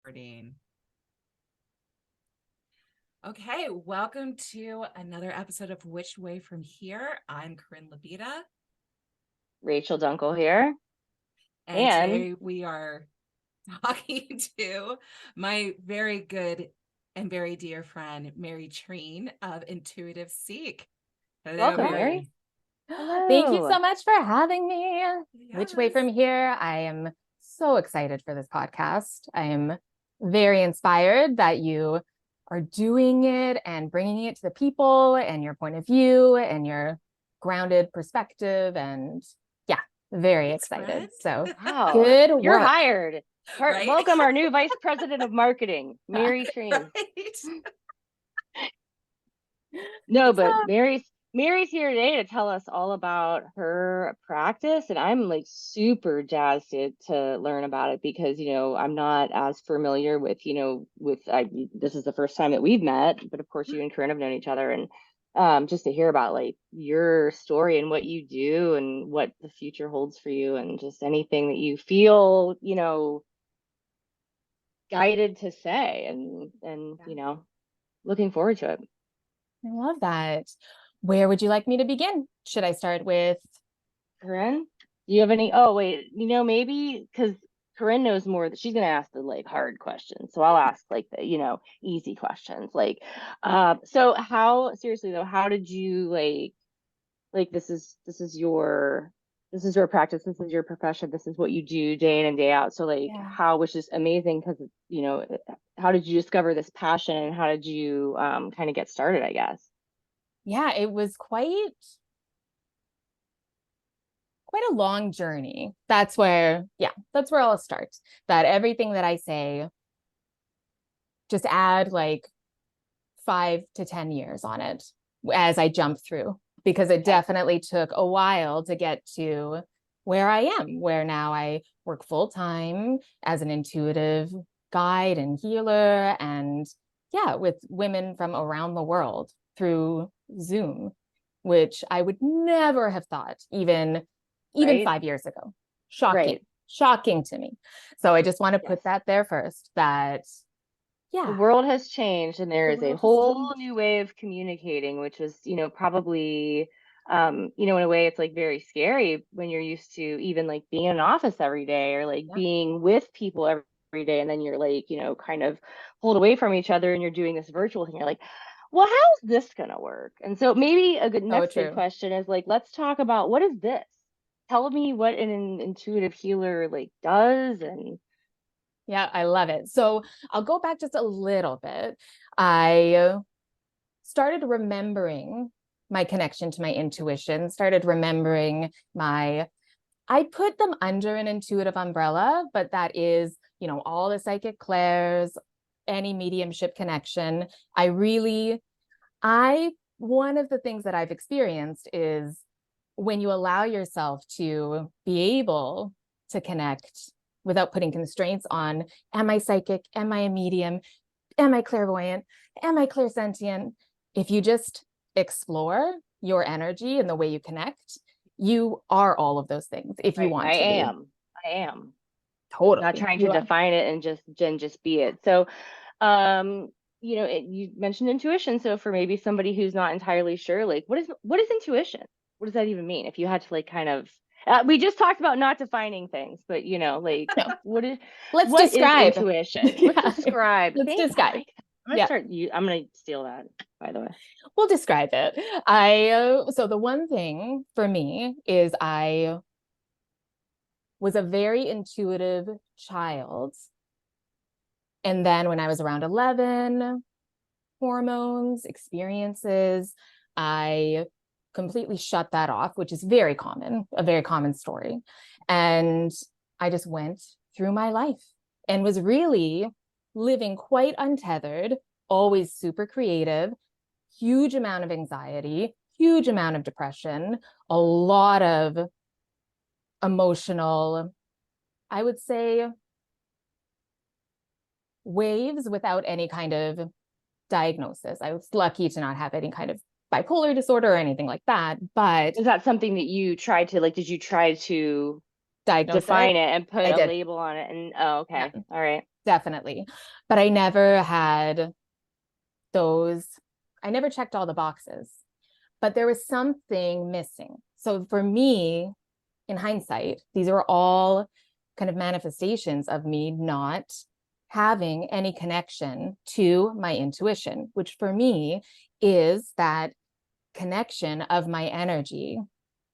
Recording. Okay, welcome to another episode of Which Way From Here. I'm Corinne Labita, Rachel Dunkel here. and And today we are talking to my very good and very dear friend, Mary Treen of Intuitive Seek. Hello, welcome, Mary. Mary. Thank you Hello. so much for having me. Which way Yes. from here? I am so excited for this podcast. I am very inspired that you are doing it and bringing it to the people and your point of view and your grounded perspective. And yeah, very Thanks, excited. friend. So Wow. good You're work. hired. Right? Welcome our new Vice President of Marketing, Mary Treen. Right. No, but Mary's here today to tell us all about her practice, and I'm like super jazzed to learn about it because I'm not as familiar with this is the first time that we've met, but of course you and Corinne have known each other, and just to hear about like your story and what you do and what the future holds for you, and just anything that you feel guided to say, and looking forward to it. I love that. Where would you like me to begin? Should I start with? Corinne, do you have any? Oh, wait, maybe because Corinne knows more that she's going to ask the like hard questions. So I'll ask like the, easy questions. So seriously though, how did you like this is your practice, this is your profession, this is what you do day in and day out. So like Yeah. how, which is amazing because, how did you discover this passion and how did you kind of get started, I guess? Yeah, it was quite a long journey. That's where I'll start. That everything that I say, just add like 5 to 10 years on it as I jump through, because it definitely took a while to get to where I am, where now I work full time as an intuitive guide and healer, and with women from around the world through Zoom, which I would never have thought even Right. 5 years ago. Right. Shocking to me. So I just want to put Yes. that there first, that The world has changed and there the is a world has whole changed. new way of communicating, which is, probably, in a way it's like very scary when you're used to even like being in an office every day or like being with people every day. And then you're like, kind of pulled away from each other and you're doing this virtual thing. You're like, well, how's this gonna work? And so maybe a good question is like, let's talk about what is this? Tell me what an intuitive healer like does. And Yeah, I love it. So I'll go back just a little bit. I started remembering my connection to my intuition, started remembering I put them under an intuitive umbrella, but that is, all the psychic clairs, any mediumship connection. One of the things that I've experienced is when you allow yourself to be able to connect without putting constraints on, am I psychic? Am I a medium? Am I clairvoyant? Am I clairsentient? If you just explore your energy and the way you connect, you are all of those things if you want to be. I am Totally. not trying to define it and just be it. So, you mentioned intuition. So for maybe somebody who's not entirely sure, like what is intuition? What does that even mean? If you had to like kind of, we just talked about not defining things, but like what is intuition? Let's describe. Let's describe. I'm gonna steal that, by the way. We'll describe it. So the one thing for me is I was a very intuitive child. And then when I was around 11, hormones, experiences, I completely shut that off, which is a very common story. And I just went through my life and was really living quite untethered, always super creative, huge amount of anxiety, huge amount of depression, a lot of emotional, I would say, waves without any kind of diagnosis. I was lucky to not have any kind of bipolar disorder or anything like that. But is that something that you tried to, like, did you try to define it and put a label on it? And okay. All right. definitely. But I never had those, I never checked all the boxes, but there was something missing. So for me, in hindsight, these are all kind of manifestations of me not having any connection to my intuition, which for me is that connection of my energy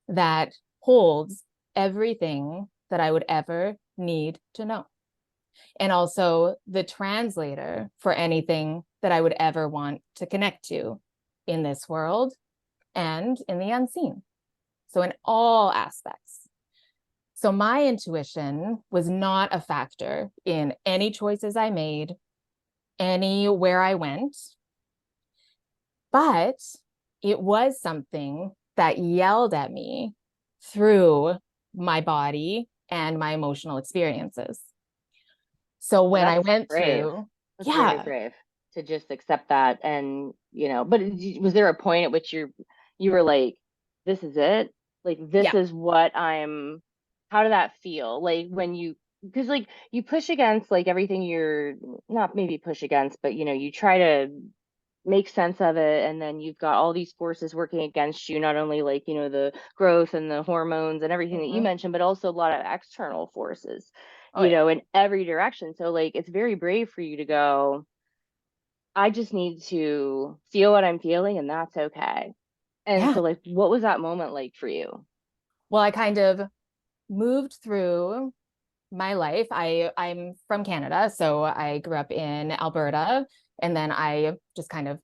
that holds everything that I would ever need to know. And also the translator for anything that I would ever want to connect to in this world and in the unseen. So in all aspects. So my intuition was not a factor in any choices I made, anywhere I went, but it was something that yelled at me through my body and my emotional experiences. So when I That's went brave. through, That's very yeah, brave to just accept that. And, but was there a point at which you were like, this is it? Like, this yeah, is what how did that feel? Like when because like you push against like everything you're not maybe push against, but you try to make sense of it, and then you've got all these forces working against you, not only like the growth and the hormones and everything that you mhm. mentioned, but also a lot of external forces Oh yeah, in every direction. So like it's very brave for you to go, I just need to feel what I'm feeling, and that's okay. And yeah. so like what was that moment like for you? Well, I kind of moved through my life. I'm from Canada, so I grew up in Alberta, and then I just kind of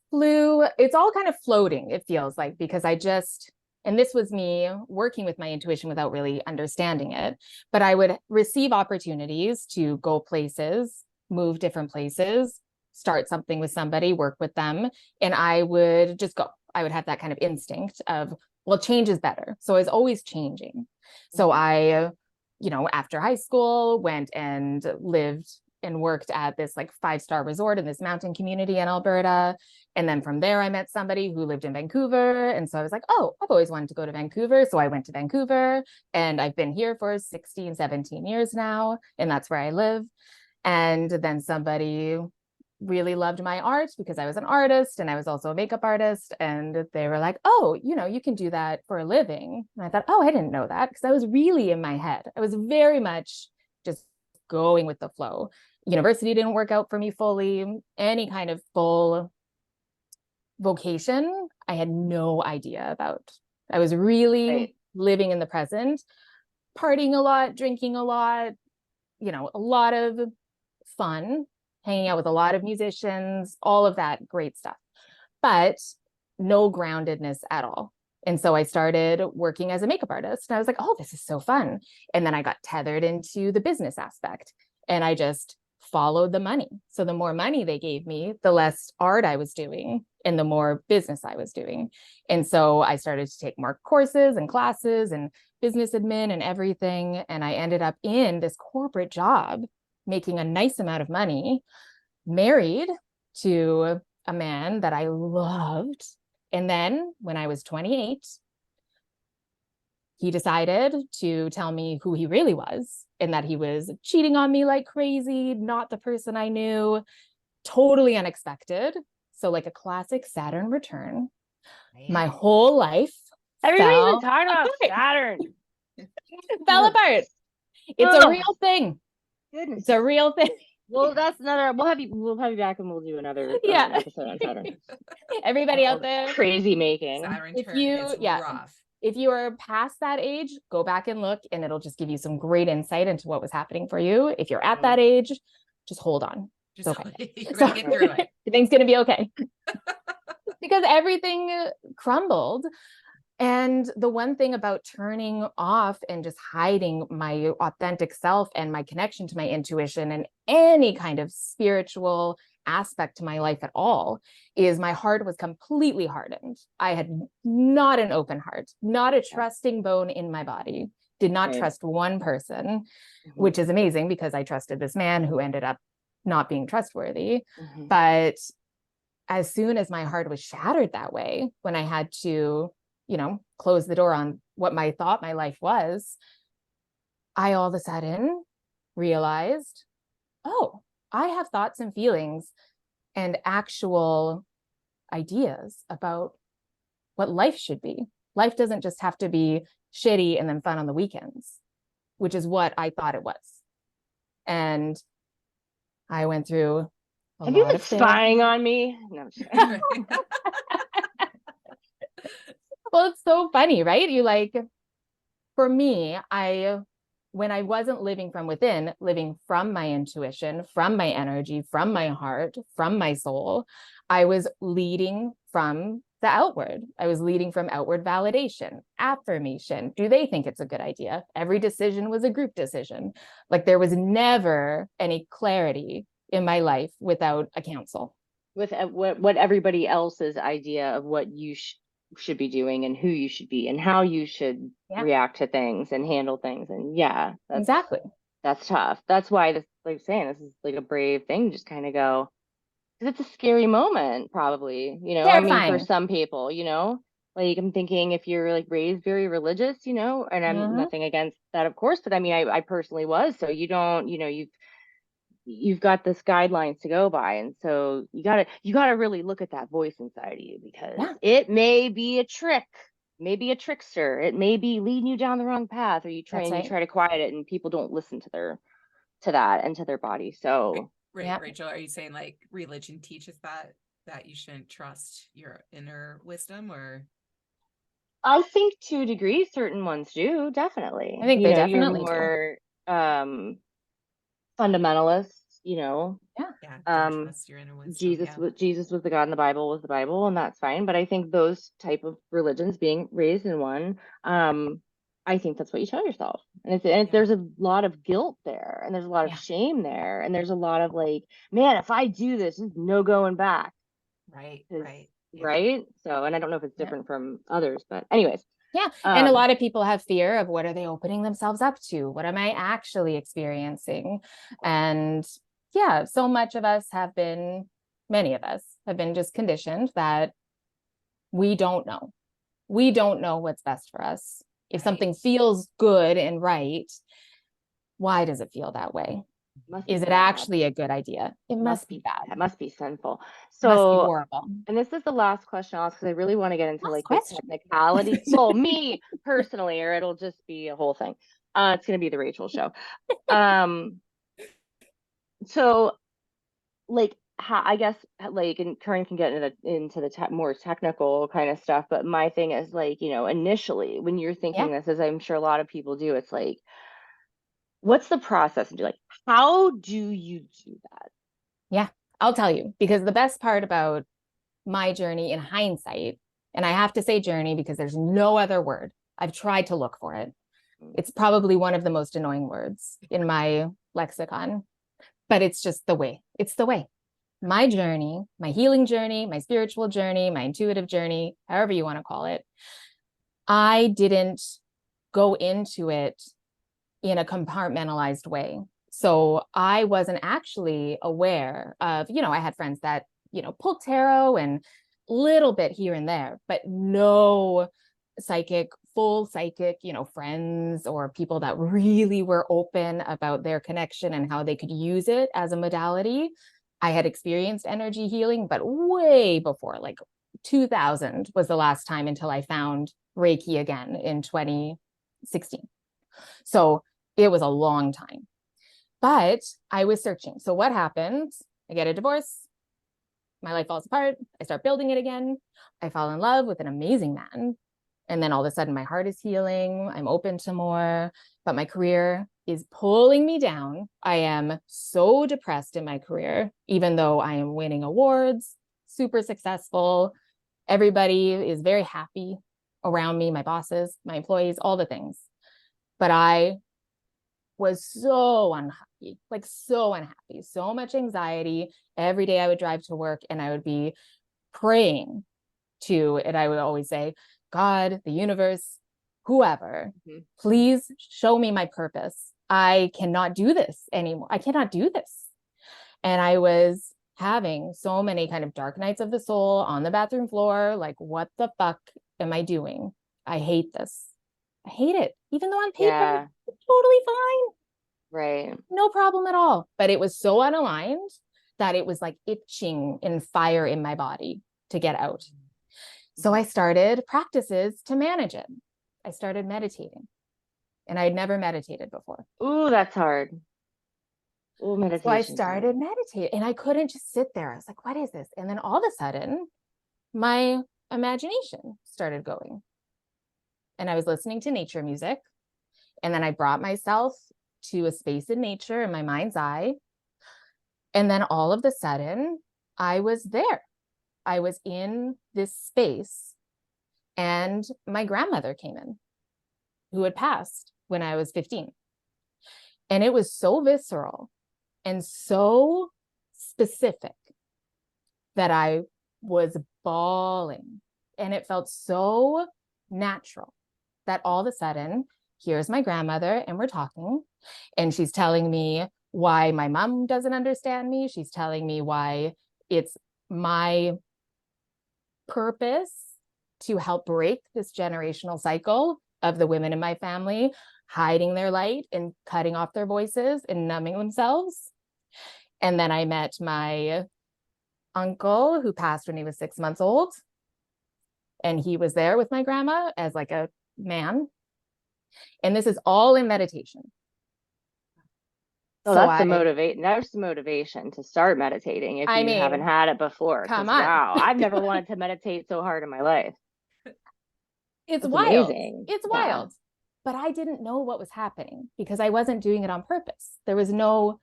flew. It's all kind of floating, it feels like, because and this was me working with my intuition without really understanding it, but I would receive opportunities to go places, move different places, start something with somebody, work with them, and I would just go. I would have that kind of instinct of, well, change is better. So I was always changing. So Mhm. I, after high school, went and lived and worked at this like 5-star resort in this mountain community in Alberta. And then from there, I met somebody who lived in Vancouver. And so I was like, oh, I've always wanted to go to Vancouver. So I went to Vancouver, and I've been here for 16, 17 years now. And that's where I live. And then somebody really loved my art because I was an artist and I was also a makeup artist. And they were like, oh, you can do that for a living. And I thought, oh, I didn't know that, because I was really in my head. I was very much just going with the flow. University didn't work out for me fully. Any kind of full vocation, I had no idea about. I was really Right. living in the present, partying a lot, drinking a lot, a lot of fun, hanging out with a lot of musicians, all of that great stuff, but no groundedness at all. And so I started working as a makeup artist, and I was like, oh, this is so fun. And then I got tethered into the business aspect, and I just followed the money. So the more money they gave me, the less art I was doing and the more business I was doing. And so I started to take more courses and classes and business admin and everything. And I ended up in this corporate job, making a nice amount of money, married to a man that I loved. And then when I was 28, he decided to tell me who he really was, and that he was cheating on me like crazy, not the person I knew, totally unexpected. So, like a classic Saturn return, my Man. whole life Everybody's been fell talking about apart. Saturn. Fell apart. It's a Oh real thing. goodness. It's a real thing. Well, that's another. We'll have you back, and we'll do another Yeah. episode on Saturn. Everybody All out the there, crazy making. Saturn if turn is yeah, rough. if you are past that age, go back and look, and it'll just give you some great insight into what was happening for you. If you're at that age, just hold on. It's Just okay. you're So gonna get through it. everything's gonna be okay, because everything crumbled. And the one thing about turning off and just hiding my authentic self and my connection to my intuition and any kind of spiritual aspect to my life at all is my heart was completely hardened. I had not an open heart, not a trusting bone in my body, did not Right. trust one person, Mhm. which is amazing because I trusted this man who ended up not being trustworthy. Mhm. But as soon as my heart was shattered that way, when I had to, close the door on what my thought my life was, I all of a sudden realized, oh, I have thoughts and feelings and actual ideas about what life should be. Life doesn't just have to be shitty and then fun on the weekends, which is what I thought it was. And I went through a Have you lot been of things. spying on me? No, I'm just kidding. Well, it's so funny, right? You like, for me, when I wasn't living from within, living from my intuition, from my energy, from my heart, from my soul, I was leading from the outward. I was leading from outward validation, affirmation. Do they think it's a good idea? Every decision was a group decision. Like there was never any clarity in my life without a counsel. With what everybody else's idea of what you should be doing and who you should be and how you should react to things and handle things. And yeah, exactly. That's tough. That's why this, like saying, this is like a brave thing. Just kind of go, because it's a scary moment, probably, you know, Terrifying. I mean, for some people, you know, like I'm thinking if you're like raised very religious, you know, and I'm nothing against that, of course, but I mean, I personally was, so you don't, you know, you've got this guidelines to go by, and so you gotta really look at that voice inside of you, because it may be a trick, maybe a trickster, it may be leading you down the wrong path, or you try to quiet it and people don't listen to that and to their body. So right. Rachel, are you saying like religion teaches that you shouldn't trust your inner wisdom? Or I think to a degree certain ones do, definitely. I think you they know, definitely you're more fundamentalists, you know. Don't trust your inner wisdom. Jesus was the God, and the Bible was the Bible, and that's fine. But I think those type of religions, being raised in one, I think that's what you tell yourself. And there's a lot of guilt there, and there's a lot of shame there, and there's a lot of like, man, if I do this, there's no going back. Right. Right. So, and I don't know if it's different from others, but anyways. Yeah. And a lot of people have fear of, what are they opening themselves up to? What am I actually experiencing? And yeah, so much of us many of us have been just conditioned that we don't know. We don't know what's best for us. If something feels good and right, why does it feel that way? Is it actually a good idea? It must be bad. It must be sinful. So, must be horrible. And this is the last question I'll ask, because I really want to get into like the technicality. Well, me personally, or it'll just be a whole thing. It's going to be the Rachel show. So like, how, I guess, like, and Karen can get into the more technical kind of stuff, but my thing is like, you know, initially when you're thinking this, as I'm sure a lot of people do, it's like, what's the process? And like, how do you do that? Yeah, I'll tell you, because the best part about my journey in hindsight, and I have to say journey because there's no other word, I've tried to look for it. It's probably one of the most annoying words in my lexicon, but it's just the way. It's the way. My journey, my healing journey, my spiritual journey, my intuitive journey, however you want to call it, I didn't go into it in a compartmentalized way. So I wasn't actually aware of, you know, I had friends that, you know, pulled tarot and little bit here and there, but no full psychic, you know, friends or people that really were open about their connection and how they could use it as a modality. I had experienced energy healing, but way before, like 2000 was the last time, until I found Reiki again in 2016. So it was a long time, but I was searching. So what happens? I get a divorce. My life falls apart. I start building it again. I fall in love with an amazing man. And then all of a sudden my heart is healing. I'm open to more, but my career is pulling me down. I am so depressed in my career, even though I am winning awards, super successful. Everybody is very happy around me, my bosses, my employees, all the things. But I was so unhappy, like so unhappy, so much anxiety. Every day I would drive to work and I would be praying to, and I would always say, God, the universe, whoever, please show me my purpose. I cannot do this anymore. I cannot do this. And I was having so many kind of dark nights of the soul on the bathroom floor. Like, what the fuck am I doing? I hate this. I hate it. Even though on paper, it's totally fine. Right. No problem at all. But it was so unaligned that it was like itching and fire in my body to get out. So I started practices to manage it. I started meditating, and I'd never meditated before. Ooh, that's hard. Ooh, So I meditation's hard. started meditating, and I couldn't just sit there. I was like, what is this? And then all of a sudden, my imagination started going. And I was listening to nature music. And then I brought myself to a space in nature in my mind's eye. And then all of a sudden, I was there. I was in this space, and my grandmother came in, who had passed when I was 15. And it was so visceral and so specific that I was bawling. And it felt so natural that all of a sudden, here's my grandmother, and we're talking, and she's telling me why my mom doesn't understand me. She's telling me why it's my purpose to help break this generational cycle of the women in my family hiding their light and cutting off their voices and numbing themselves. And then I met my uncle, who passed when he was 6 months old. And he was there with my grandma as like a man. And this is all in meditation. So that's the motivation to start meditating if you haven't had it before. Come on. Wow, I've never wanted to meditate so hard in my life. It's That's wild. amazing. It's wild. But I didn't know what was happening because I wasn't doing it on purpose. There was no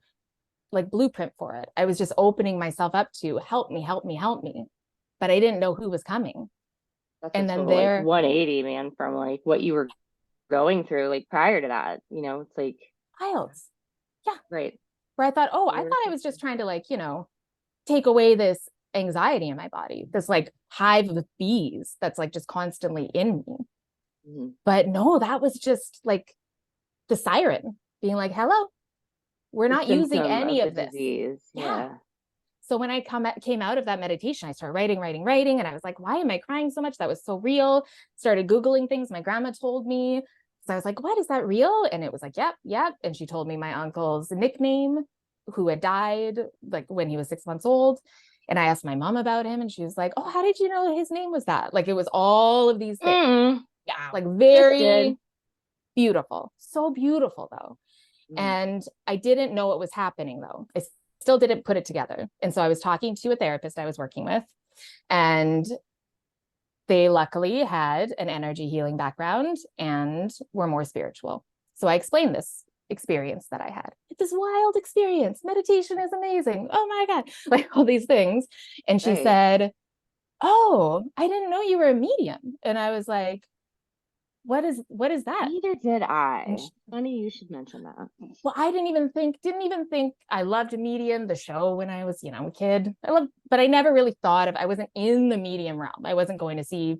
like blueprint for it. I was just opening myself up to help me, help me, help me. But I didn't know who was coming. That's and a then total, there, like 180, man, from like what you were going through like prior to that. You know, it's like wild. Yeah. Right. Where I thought, oh, I thought I was just trying to like, you know, take away this anxiety in my body, this like hive of bees that's like just constantly in me. Mm-hmm. But no, that was just like the siren being like, hello, we're not using any of this. Disease. Yeah. So when I came out of that meditation, I started writing. And I was like, why am I crying so much? That was so real. Started Googling things my grandma told me. So I was like, what, is that real? And it was like, yep. And she told me my uncle's nickname, who had died like when he was 6 months old. And I asked my mom about him, and she was like, oh, how did you know his name was that? Like it was all of these things. Yeah, like very beautiful. So beautiful though. And I didn't know what was happening though. I still didn't put it together. And so I was talking to a therapist I was working with, and they luckily had an energy healing background and were more spiritual. So I explained this experience that I had. It's this wild experience. Meditation is amazing. Oh my God. Like all these things. And she said, oh, I didn't know you were a medium. And I was like, what is that? Neither did I. Funny you should mention that. Well, I didn't even think I loved Medium, the show, when I was, a kid. But I never really thought I wasn't in the medium realm. I wasn't going to see,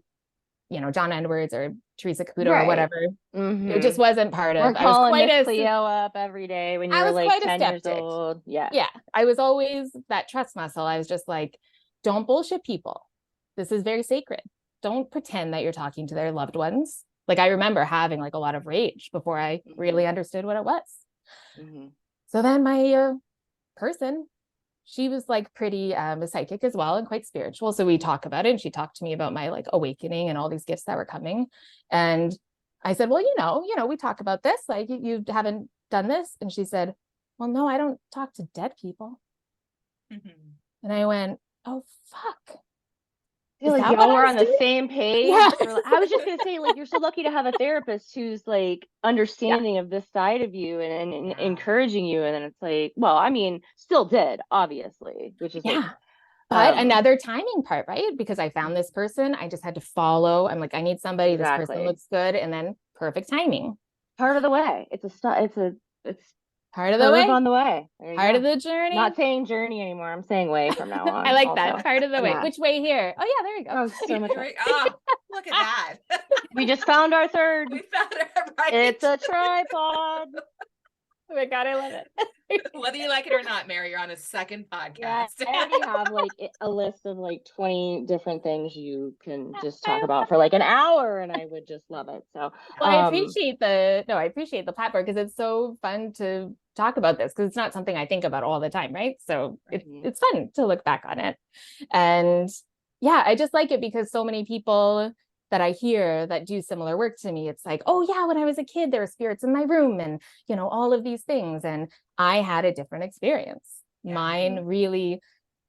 John Edwards or Teresa Caputo or whatever. Mm-hmm. It just wasn't part of. We're calling Miss Cleo up every day when you were like 10 years old. Yeah. Yeah. I was always that trust muscle. I was just like, don't bullshit people. This is very sacred. Don't pretend that you're talking to their loved ones. Like I remember having like a lot of rage before I really understood what it was. Mm-hmm. So then my person, she was like pretty a psychic as well and quite spiritual. So we talk about it, and she talked to me about my like awakening and all these gifts that were coming. And I said, well, we talk about this, like you haven't done this. And she said, well, no, I don't talk to dead people. Mm-hmm. And I went, oh, fuck. Like y'all were on the same page. Yeah. I was just gonna say, like, you're so lucky to have a therapist who's like understanding of this side of you and encouraging you. And then it's like, well, I mean, still did, obviously, which is but another timing part, right? Because I found this person, I just had to follow. I'm like, I need somebody. This person looks good, and then perfect timing. Part of the way. It's part of the way. On the way. Part of the journey. Not saying journey anymore. I'm saying way from now on. I like that. Part of the way. Which way here? Oh yeah, there you go. Oh, so much. Look at that. We just found our third. We found our right. It's a tripod. Oh my God, I love it. Whether you like it or not, Mary, you're on a second podcast. Yeah, I already have like a list of like 20 different things you can just talk about for like an hour, and I would just love it. So well, I appreciate the platform, because it's so fun to talk about this because it's not something I think about all the time, right? So Right. it's fun to look back on it. And yeah, I just like it because so many people that I hear that do similar work to me, it's like, oh yeah, when I was a kid, there were spirits in my room and, you know, all of these things. And I had a different experience. Yeah. Mine really,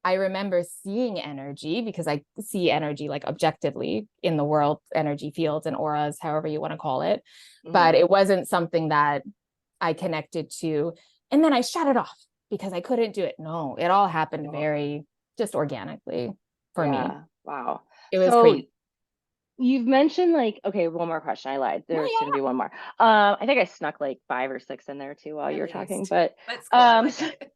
I remember seeing energy because I see energy like objectively in the world, energy fields and auras, however you want to call it. But it wasn't something that I connected to. And then I shut it off because I couldn't do it. No, it all happened very just organically for me. Wow. It was So crazy. you've mentioned like, okay, one more question. I lied. There's Oh, gonna be one more. I think I snuck like 5 or 6 in there too while you were At talking, least. but That's cool. I like it.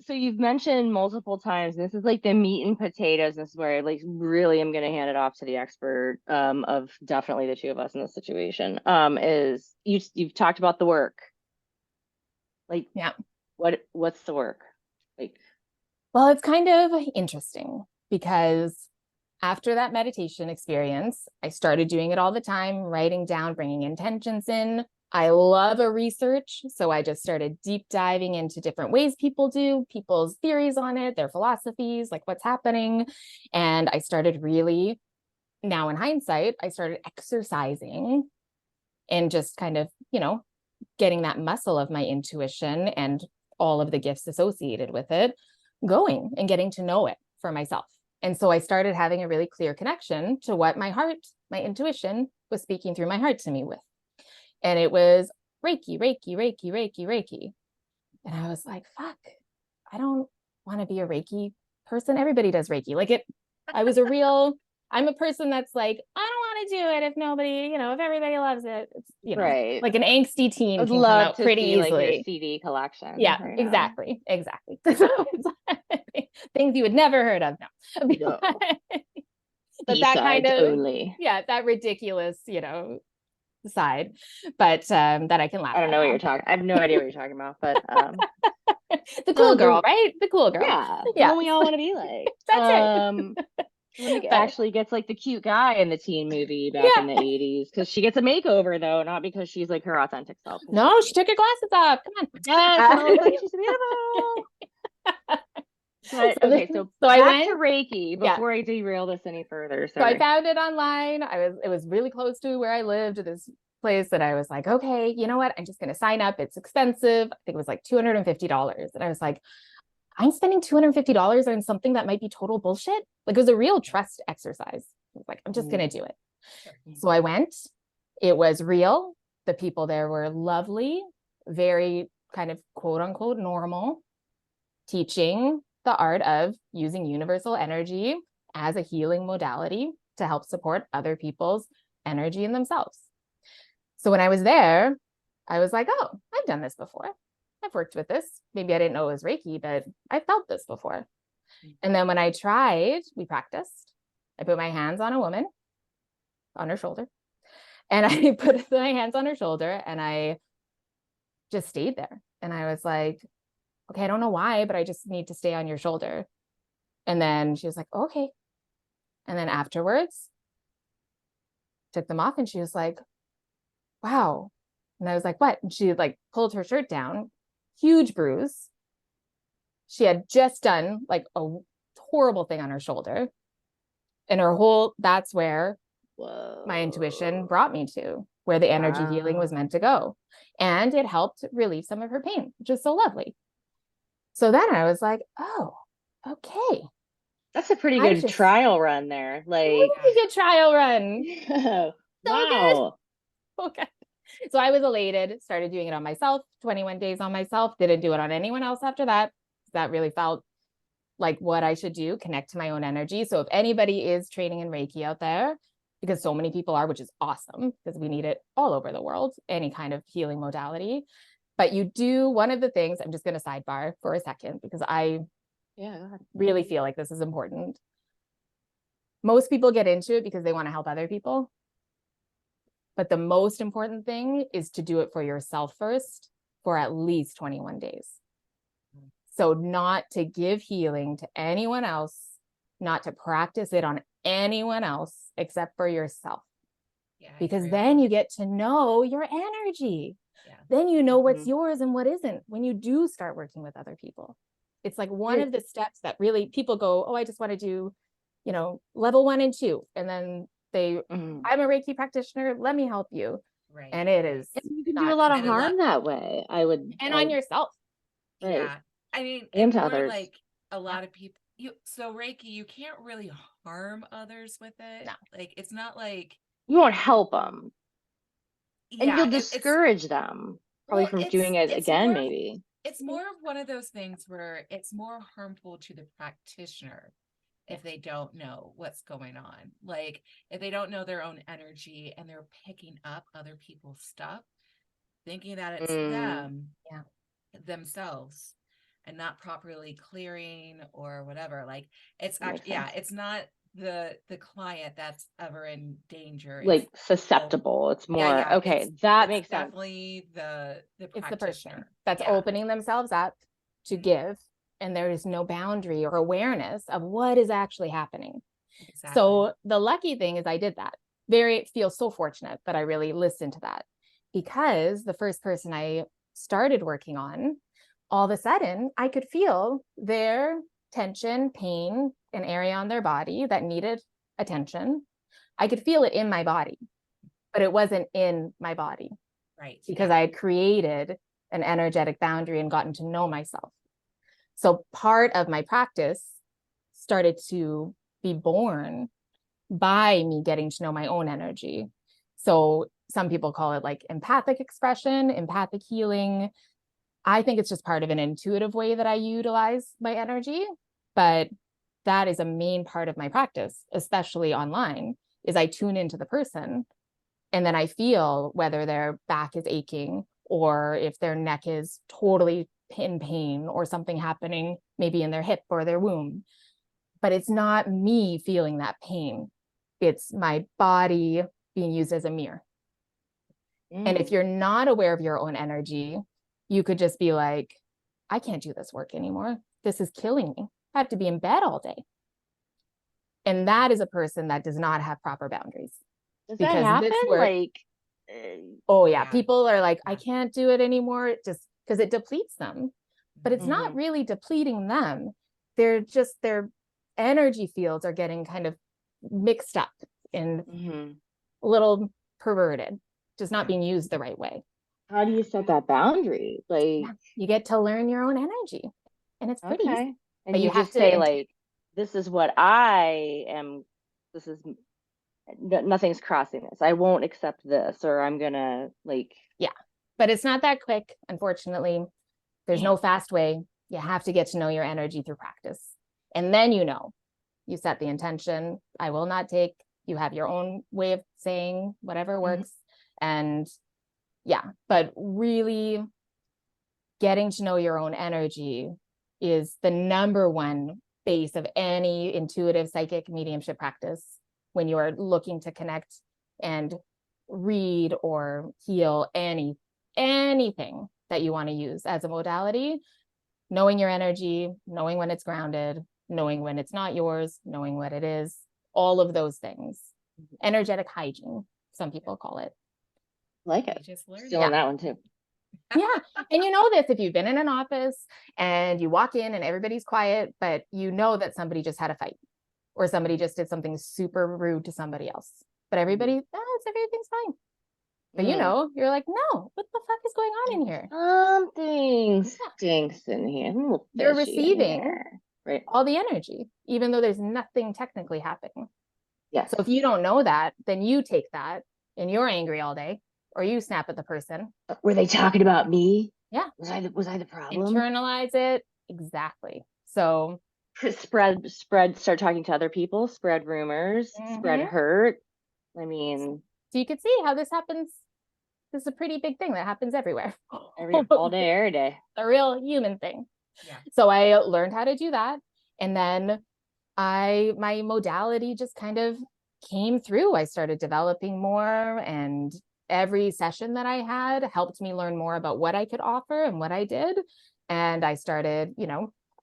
so you've mentioned multiple times, this is like the meat and potatoes. This is where I like really am gonna hand it off to the expert of definitely the two of us in this situation. Is you've talked about the work. Like yeah. what's the work? Like Well, it's kind of interesting because after that meditation experience, I started doing it all the time, writing down, bringing intentions in. I love a research. So I just started deep diving into different ways people do, people's theories on it, their philosophies, like what's happening. And I started really, now in hindsight, I started exercising and just kind of, you know, getting that muscle of my intuition and all of the gifts associated with it going and getting to know it for myself. And so I started having a really clear connection to what my heart, my intuition was speaking through my heart to me with. And it was Reiki, Reiki, Reiki, Reiki, Reiki. And I was like, fuck, I don't want to be a Reiki person. Everybody does Reiki. Like I'm a person that's like, I don't want to do it if nobody, you know, if everybody loves it. It's, you know, right. like an angsty teen I'd can come love out to pretty see like your easily. CD collection Yeah, right now. exactly. Things you would never heard of. No. No. But that kind B-sides of, only. yeah, that ridiculous, you know, side, but that I can laugh I don't at know what now. you're talking. I have no idea what you're talking about, but The cool so girl, right? The cool girl. yeah, the Yeah, one we all want to be like. that's it. The one that But actually gets like the cute guy in the teen movie back in the yeah, 80s because she gets a makeover though, not because she's like her authentic self. no, she took her glasses off. Come on. Yes, and I was like, she's beautiful. But okay, so so I back to went. Reiki Yeah. before I derail this any further. So I Sorry. found it online. It was really close to where I lived, this place that I was like, okay, you know what? I'm just gonna sign up. It's expensive. I think it was like $250. And I was like, I'm spending $250 on something that might be total bullshit. Like it was a real trust exercise. I was like, I'm just gonna do it. So I went. It was real. The people there were lovely, very kind of quote unquote normal, teaching the art of using universal energy as a healing modality to help support other people's energy in themselves. So when I was there, I was like, oh, I've done this before. I've worked with this. Maybe I didn't know it was Reiki, but I felt this before. And then when I tried, we practiced. I put my hands on a woman, on her shoulder, and I put my hands on her shoulder and I just stayed there. And I was like, okay, I don't know why, but I just need to stay on your shoulder. And then she was like, okay. And then afterwards, took them off and she was like, wow. And I was like, what? And she like pulled her shirt down, huge bruise. She had just done like a horrible thing on her shoulder. And that's where my intuition brought me to, where the energy healing was meant to go. And it helped relieve some of her pain, which is so lovely. So then I was like, oh, okay. That's a pretty good trial run there. Like really good trial run. Yeah. So Wow. good. Okay. So I was elated, started doing it on myself, 21 days on myself, didn't do it on anyone else after that. That really felt like what I should do, connect to my own energy. So if anybody is training in Reiki out there, because so many people are, which is awesome because we need it all over the world, any kind of healing modality. But you do one of the things, I'm just going to sidebar for a second because I really feel like this is important. Most people get into it because they want to help other people. But the most important thing is to do it for yourself first for at least 21 days. So not to give healing to anyone else, not to practice it on anyone else except for yourself. Yeah, because then you get to know your energy. Yeah. then you know what's Mhm. yours and what isn't when you do start working with other people. It's like one of the steps that really people go, oh, I just want to do, level 1 and 2. And then Mhm. I'm a Reiki practitioner, let me help you. Right. And it Right. is And you can do a not lot of And a sustainable. lot, harm that way. And on yourself. Right. yeah. I mean, And and to more others. like a Yeah. lot of people, so Reiki, you can't really harm others with it. No. Like, it's not like, You won't you, help them. And yeah, you'll it's, discourage them probably well, from doing it it's again, more of, maybe. it's more of one of those things where it's more harmful to the practitioner Yeah. if they don't know what's going on. Like, if they don't know their own energy and they're picking up other people's stuff, thinking that it's Mm, them, Yeah. themselves, and not properly clearing or whatever. Like, it's that makes actually, yeah, sense. it's not the client that's ever in danger. It's, Like oh, susceptible. It's yeah, more, yeah, okay, that it's makes sense. definitely the It's the person practitioner. that's Yeah. opening themselves up to Mhm. give, and there is no boundary or awareness of what is actually happening. Exactly. So the lucky thing is I did that. Feel so fortunate that I really listened to that, because the first person I started working on, all of a sudden I could feel their tension, pain, an area on their body that needed attention. I could feel it in my body, but it wasn't in my body Right. because Yeah. I had created an energetic boundary and gotten to know myself. So part of my practice started to be born by me getting to know my own energy. So some people call it like empathic expression, empathic healing. I think it's just part of an intuitive way that I utilize my energy, but that is a main part of my practice, especially online, is I tune into the person and then I feel whether their back is aching or if their neck is totally in pain or something happening maybe in their hip or their womb. But it's not me feeling that pain. It's my body being used as a mirror. And if Mm, you're not aware of your own energy, you could just be like, I can't do this work anymore. This is killing me. I have to be in bed all day. And that is a person that does not have proper boundaries, does that because happen? this work, Like, oh Oh yeah, yeah. people are like, I Yeah. can't do it anymore, just because it depletes them. But it's not mhm, really depleting them. They're just, their energy fields are getting kind of mixed up and mhm. a little perverted, just not Yeah. being used the right way. How do you set that boundary? Yeah, Like, you get to learn your own energy, and it's pretty easy. okay. And But you you have just to, say, like, this is what I am, this is nothing's crossing this. I won't accept this, or I'm gonna like, yeah. But it's not that quick, unfortunately. There's no damn. fast way. You have to get to know your energy through practice. And then you set the intention. I will not take, you have your own way of saying whatever Mhm. works. And yeah, but really getting to know your own energy is the number one base of any intuitive psychic mediumship practice when you are looking to connect and read or heal anything that you want to use as a modality. Knowing your energy, knowing when it's grounded, knowing when it's not yours, knowing what it is, all of those things. Energetic hygiene, some people call it. Like You it. just learned Stealing Yeah. it. that one too. Yeah. And you know this if you've been in an office and you walk in and everybody's quiet, but you know that somebody just had a fight or somebody just did something super rude to somebody else. But everybody, everything's fine. But Mm. you're like, no, what the fuck is going on in here? Something Yeah. stinks in here. A little You're fishy in receiving here. Right. all the energy, even though there's nothing technically happening. Yes. So if you don't know that, then you take that and you're angry all day or you snap at the person. Were they talking about me? Yeah. Was I the problem? Internalize it. Exactly. So, Start talking to other people, spread rumors, spread mhm. hurt. I mean, So you could see how this happens. This is a pretty big thing that happens everywhere. all day, every day. A real human thing. Yeah. So I learned how to do that. And then my modality just kind of came through. I started developing more, and every session that I had helped me learn more about what I could offer and what I did. And I started,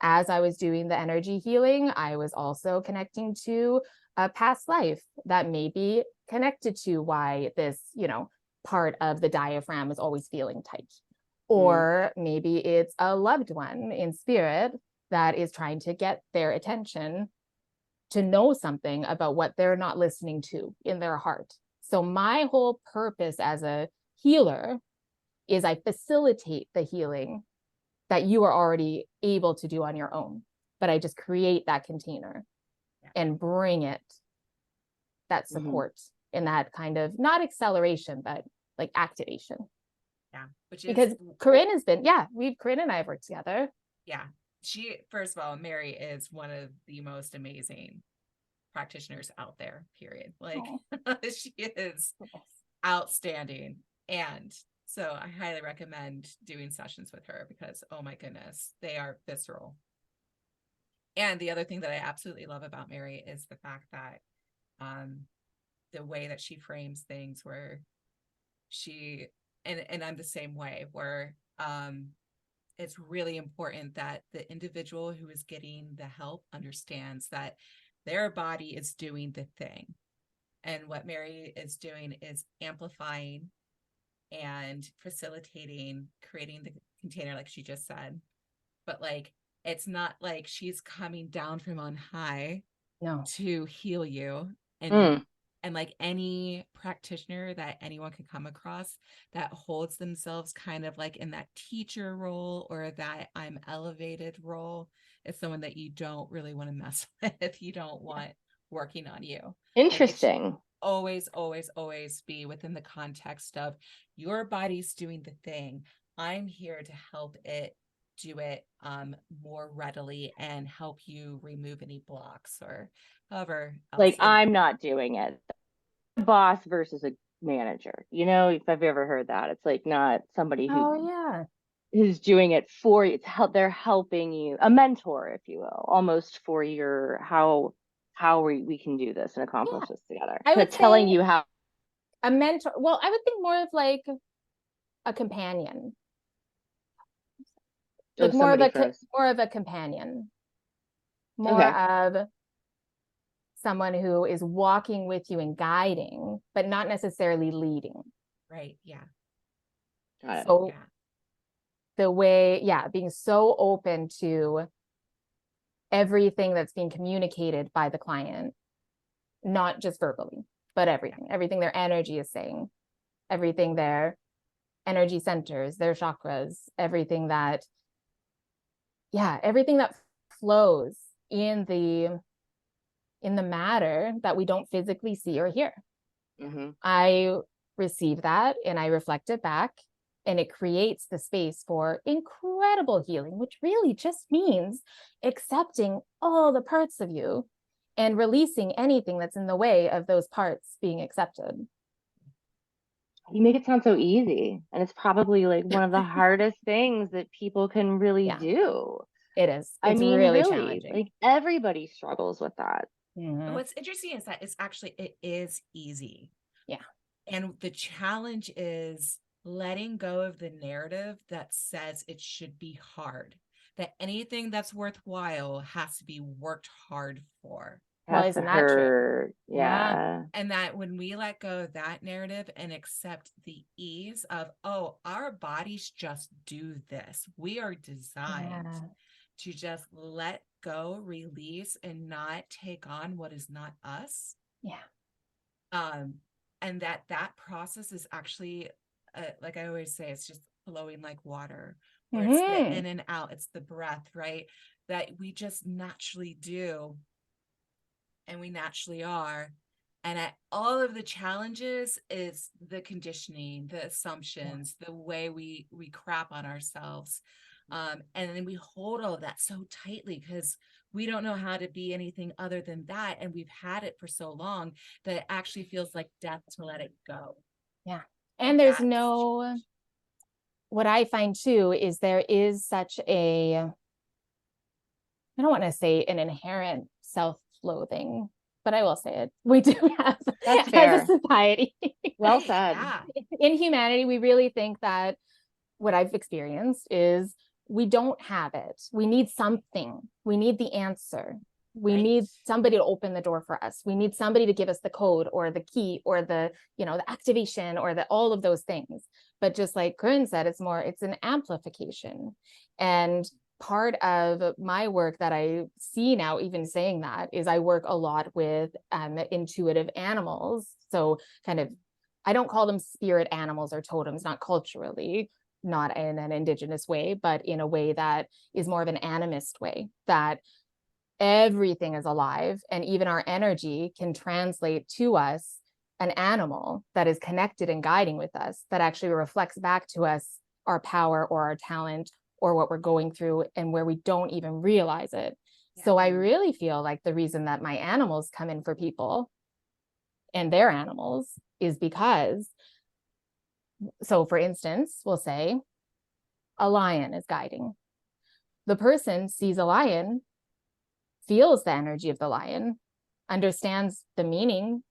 as I was doing the energy healing, I was also connecting to a past life that may be connected to why this, part of the diaphragm is always feeling tight. Or maybe it's a loved one in spirit that is trying to get their attention to know something about what they're not listening to in their heart. So my whole purpose as a healer is I facilitate the healing that you are already able to do on your own, but I just create that container and bring it that support and that kind of, not acceleration, but like activation. Yeah. Which is because Corinne has been, Corinne and I have worked together. Yeah. She, first of all, Mary is one of the most amazing practitioners out there, period. Like she is outstanding. And so I highly recommend doing sessions with her because, oh my goodness, they are visceral. And the other thing that I absolutely love about Mary is the fact that the way that she frames things, where she, and I'm the same way, where it's really important that the individual who is getting the help understands that their body is doing the thing. And what Mary is doing is amplifying and facilitating, creating the container, like she just said. But like, it's not like she's coming down from on high to heal you. And like any practitioner that anyone could come across that holds themselves kind of like in that teacher role or that I'm elevated role, it's someone that you don't really want to mess with. You don't want working on you. Interesting. Like, always, always, always be within the context of your body's doing the thing. I'm here to help it do it more readily and help you remove any blocks or however else. Like, I'm not doing it. Boss versus a manager, you know, if I've ever heard that, it's like not somebody who's doing it for you. It's they're helping you, a mentor, if you will, almost for your how we can do this and accomplish this together. I would telling you how. A mentor. Well, I would think more of like a companion. Like more of a companion. More of someone who is walking with you and guiding, but not necessarily leading. Right. Yeah. Got it. So the way, being so open to everything that's being communicated by the client, not just verbally, but everything their energy is saying, everything their energy centers, their chakras, everything that flows in the matter that we don't physically see or hear. I receive that and I reflect it back, and it creates the space for incredible healing, which really just means accepting all the parts of you and releasing anything that's in the way of those parts being accepted. You make it sound so easy, and it's probably like one of the hardest things that people can really do. It is. I mean, really challenging. Like everybody struggles with that. And what's interesting is that it is easy. Yeah. And the challenge is letting go of the narrative that says it should be hard, that anything that's worthwhile has to be worked hard for. Well, isn't that true? Yeah. And that when we let go of that narrative and accept the ease of, oh, our bodies just do this. We are designed to just let go, release, and not take on what is not us. And that process is actually, like I always say, it's just flowing like water, where it's the in and out, it's the breath, right? That we just naturally do, and we naturally are. And at all of the challenges is the conditioning, the assumptions, the way we crap on ourselves. And then we hold all of that so tightly because we don't know how to be anything other than that. And we've had it for so long that it actually feels like death to let it go. Yeah. And there's what I find too is there is such a, I don't want to say an inherent self-loathing, but I will say it. We do have, that's fair, as a society. Well said. In humanity, we really think that what I've experienced is we don't have it. We need something. We need the answer. We Right. need somebody to open the door for us. We need somebody to give us the code or the key or the, the activation or all of those things. But just like Corinne said, it's an amplification. And part of my work that I see now, even saying that, is I work a lot with intuitive animals. So kind of, I don't call them spirit animals or totems, not culturally, not in an indigenous way, but in a way that is more of an animist way, that everything is alive, and even our energy can translate to us an animal that is connected and guiding with us, that actually reflects back to us our power or our talent or what we're going through, and where we don't even realize it. Yeah. So I really feel like the reason that my animals come in for people and their animals is because, so for instance, we'll say a lion is guiding. The person sees a lion, feels the energy of the lion, understands the meaning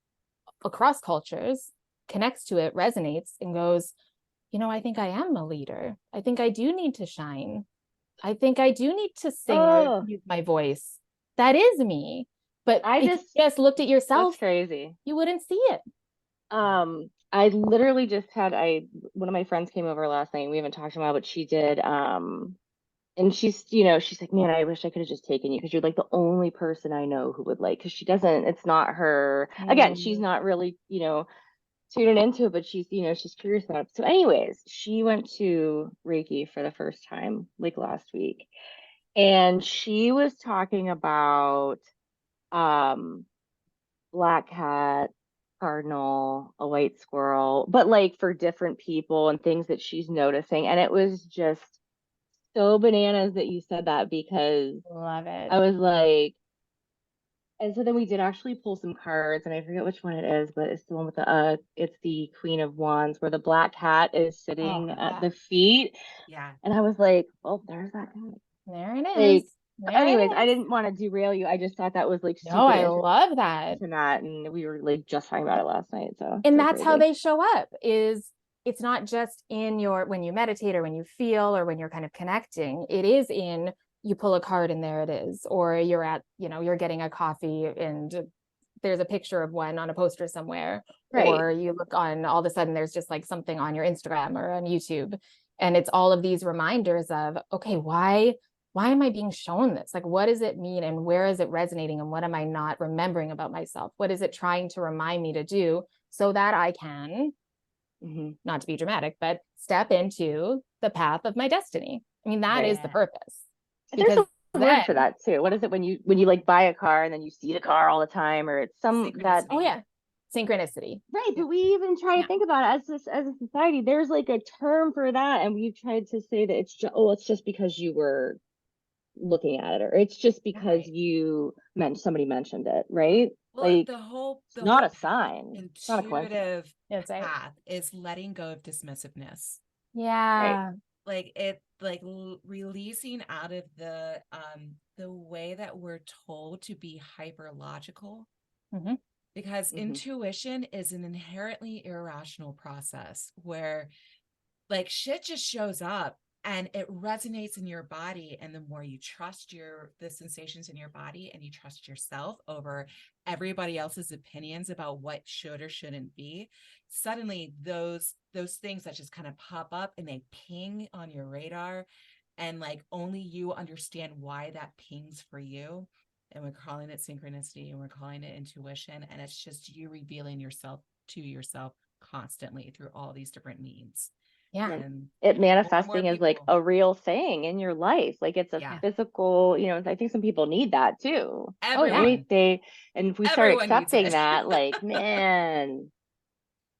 across cultures, connects to it, resonates, and goes, I think I am a leader. I think I do need to shine. I think I do need to sing or use my voice. That is me. But if you just looked at yourself, that's crazy. You wouldn't see it. I literally just had one of my friends came over last night, and we haven't talked in a while, but she did. And she's like, man, I wish I could have just taken you, because you're like the only person I know who would like, because it's not her. Again, she's not really, tuning into it, but she's curious about it. So anyways, she went to Reiki for the first time like last week, and she was talking about black cat, cardinal, a white squirrel, but like for different people and things that she's noticing. And it was just so bananas that you said that, because love it. I was like, and so then we did actually pull some cards, and I forget which one it is, but it's the one with it's the Queen of Wands, where the black cat is sitting at the feet. Yeah. And I was like, well, there's that cat. There it is. Anyways, I didn't want to derail you. I just thought that was like super I love that. And we were like just talking about it last night. And that's how they show up, is it's not just in when you meditate or when you feel or when you're kind of connecting. It is in, you pull a card and there it is, or you're at, you're getting a coffee and there's a picture of one on a poster somewhere, right? Or you look on, all of a sudden there's just like something on your Instagram or on YouTube. And it's all of these reminders of, okay, why am I being shown this? Like, what does it mean? And where is it resonating? And what am I not remembering about myself? What is it trying to remind me to do, so that I can, not to be dramatic, but step into the path of my destiny? I mean, that is the purpose. There's a word for that too. What is it when you like buy a car and then you see the car all the time, or it's that? Oh yeah, synchronicity. Right, but we even try to think about it as a society. There's like a term for that, and we've tried to say that it's just because you were looking at it, or it's just because somebody mentioned it, right? Well, like the not whole a sign, intuitive path is letting go of dismissiveness. Yeah. Like releasing out of the way that we're told to be hyper logical, because intuition is an inherently irrational process where like shit just shows up and it resonates in your body. And the more you trust the sensations in your body, and you trust yourself over everybody else's opinions about what should or shouldn't be, suddenly those things that just kind of pop up and they ping on your radar, and like only you understand why that pings for you. And we're calling it synchronicity, and we're calling it intuition. And it's just you revealing yourself to yourself constantly through all these different means. Yeah. And it manifesting is like a real thing in your life. Like it's a physical, I think some people need that too. Everyone. Right? And if we start accepting that, like, man,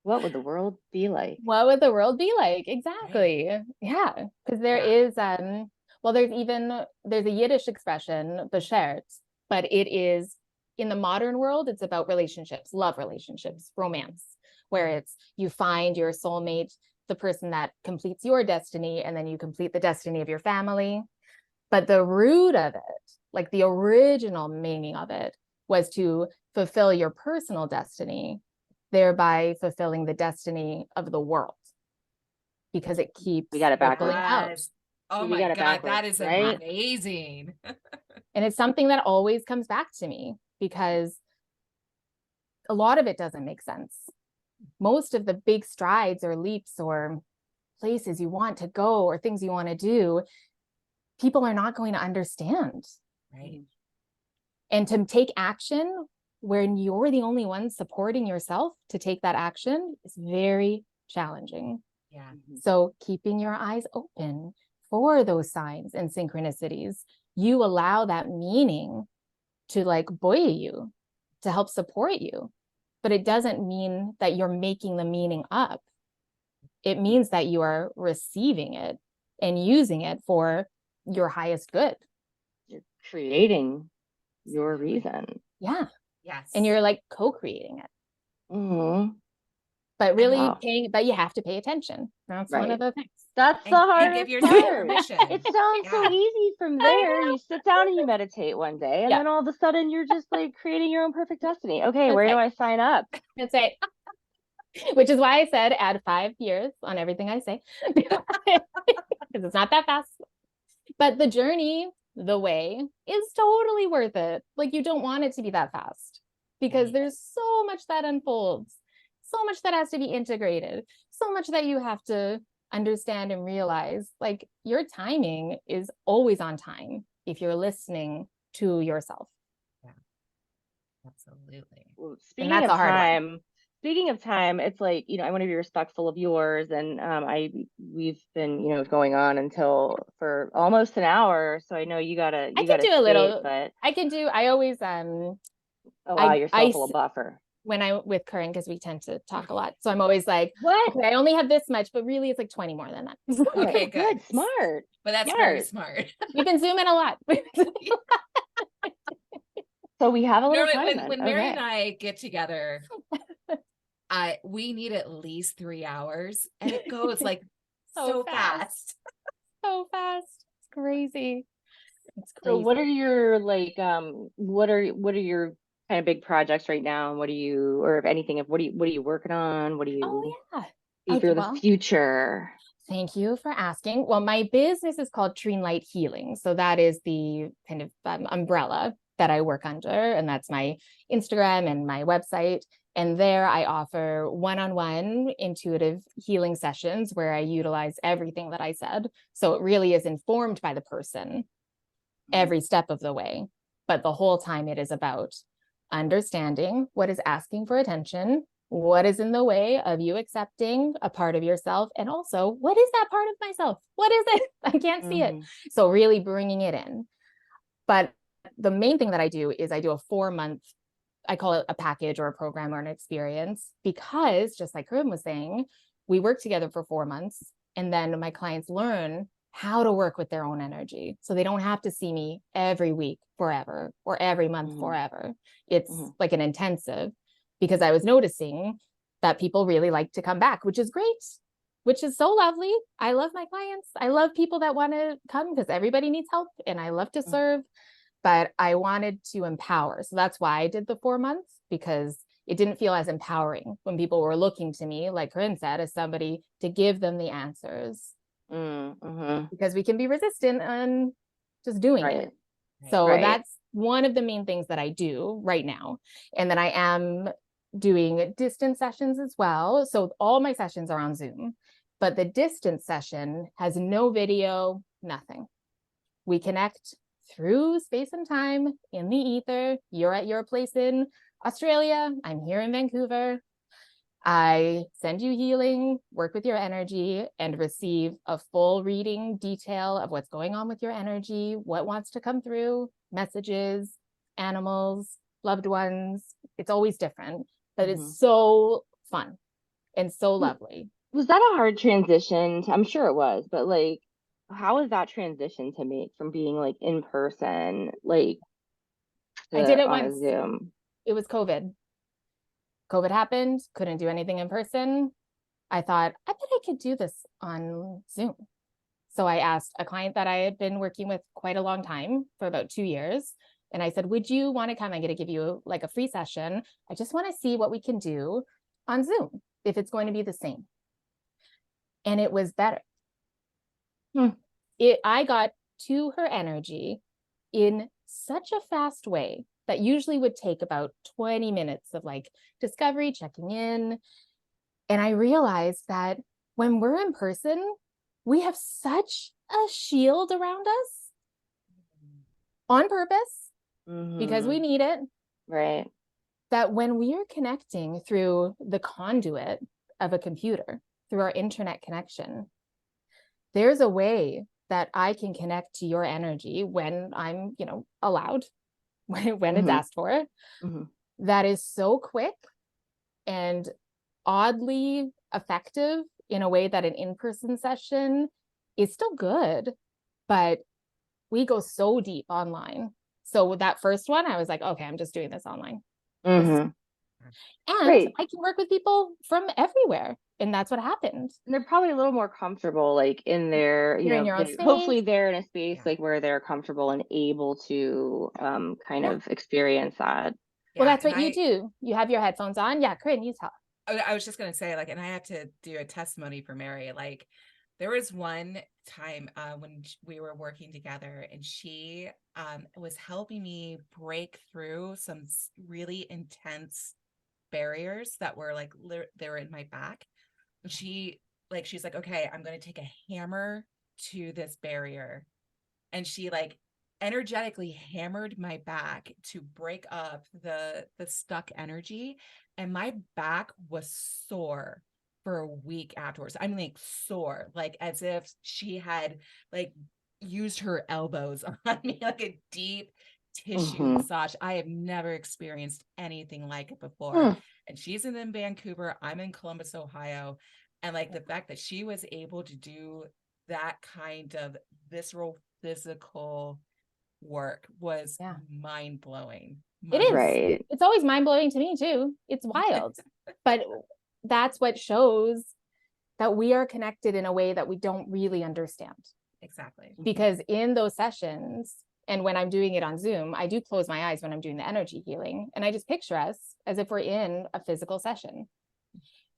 what would the world be like? What would the world be like? Exactly. Right. Yeah. Because there is, well, there's a Yiddish expression, beschert, but it is, in the modern world, it's about relationships, love relationships, romance, where it's, you find your soulmate, the person that completes your destiny, and then you complete the destiny of your family. But the root of it, like the original meaning of it, was to fulfill your personal destiny, thereby fulfilling the destiny of the world, because it keeps we got it back out. Oh We my got it God, that backwards, is right? amazing. And it's something that always comes back to me because a lot of it doesn't make sense. Most of the big strides or leaps or places you want to go or things you want to do, people are not going to understand. Right. And to take action when you're the only one supporting yourself to take that action is very challenging. Yeah. So keeping your eyes open for those signs and synchronicities, you allow that meaning to like buoy you, to help support you. But it doesn't mean that you're making the meaning up. It means that you are receiving it and using it for your highest good. You're creating your reason. Yeah. Yes. And you're like co-creating it. Mm-hmm. But really Wow. but you have to pay attention. That's one Right. of the things. That's the And hardest give yourself part. permission. It sounds so Yeah. easy from there. You sit down and you meditate one day, and Yeah. then all of a sudden you're just like creating your own perfect destiny. Okay, That's where do right. I sign up? That's it. Which is why I said add 5 years on everything I say. Because it's not that fast. But the journey, the way, is totally worth it. Like you don't want it to be that fast because Right. there's so much that unfolds, so much that has to be integrated, so much that you have to understand and realize. Like your timing is always on time if you're listening to yourself. Yeah. Absolutely. Well, And that's a hard one. speaking of time, it's like, I want to be respectful of yours, and we've been, going on until for almost an hour, so I know you gotta I can do a escape, little. but I always allow yourself a little I buffer. when I with Corinne, because we tend to talk a lot. So I'm always like, What? okay, I only have this much, but really it's like 20 more than that. Okay, good. Smart. But that's very smart. We've been zooming a lot. So we have a little Normally, time then. when Mary Okay. and I get together, we need at least 3 hours, and it goes like so fast. So fast. It's crazy. It's So crazy. what are your what are your kind of big projects right now? And what are you, or if anything, what are you working on? What do you Oh yeah. see for the future? Thank you for asking. Well, my business is called Treen Healing. So that is the kind of umbrella that I work under. And that's my Instagram and my website. And there I offer one-on-one intuitive healing sessions where I utilize everything that I said. So it really is informed by the person every step of the way. But the whole time it is about understanding what is asking for attention, what is in the way of you accepting a part of yourself, and also what is that part of myself? What is it? I can't see it. So really bringing it in. But the main thing that I do is I do a 4-month, I call it a package or a program or an experience, because just like Corinne was saying, we work together for 4 months and then my clients learn how to work with their own energy. So they don't have to see me every week forever or every month forever. It's like an intensive, because I was noticing that people really like to come back, which is great, which is so lovely. I love my clients. I love people that want to come because everybody needs help and I love to serve, but I wanted to empower. So that's why I did the 4 months, because it didn't feel as empowering when people were looking to me, like Corinne said, as somebody to give them the answers. Because we can be resistant on just doing it. So that's one of the main things that I do right now. And then I am doing distance sessions as well. So all my sessions are on Zoom, but the distance session has no video, nothing. We connect through space and time in the ether. You're at your place in Australia. I'm here in Vancouver. I send you healing, work with your energy, and receive a full reading detail of what's going on with your energy, what wants to come through, messages, animals, loved ones. It's always different, but it's so fun and so lovely. Was that a hard transition? I'm sure it was, but like, how was that transition to make from being like in person, like I did it on once. a Zoom? It was COVID. COVID happened, couldn't do anything in person. I thought, I bet I could do this on Zoom. So I asked a client that I had been working with quite a long time, for about 2 years. And I said, would you want to come? I'm going to give you like a free session. I just want to see what we can do on Zoom, if it's going to be the same. And it was better. I got to her energy in such a fast way that usually would take about 20 minutes of like discovery, checking in. And I realized that when we're in person, we have such a shield around us on purpose because we need it. Right. That when we are connecting through the conduit of a computer, through our internet connection, there's a way that I can connect to your energy when I'm, allowed, when it's asked for, that is so quick and oddly effective in a way that an in-person session is still good, but we go so deep online. So with that first one, I was like, okay, I'm just doing this online. And Right. I can work with people from everywhere. And that's what happened. And they're probably a little more comfortable, like in their, You're in your own space. hopefully they're in a space like where they're comfortable and able to kind of experience that. Well, that's what you do. You have your headphones on. Yeah, Corinne, you tell. I was just going to say, like, and I have to do a testimony for Mary. Like, there was one time when we were working together and she was helping me break through some really intense barriers that were like, they were in my back. And she's like, okay, I'm going to take a hammer to this barrier. And she like energetically hammered my back to break up the stuck energy. And my back was sore for a week afterwards. I'm like sore, like as if she had like used her elbows on me, like a deep tissue massage. I have never experienced anything like it before. And she's in Vancouver, I'm in Columbus, Ohio. And like the fact that she was able to do that kind of visceral physical work was mind-blowing. It is. Right. It's always mind-blowing to me too. It's wild. But that's what shows that we are connected in a way that we don't really understand. Exactly. Because in those sessions, and when I'm doing it on Zoom, I do close my eyes when I'm doing the energy healing. And I just picture us as if we're in a physical session.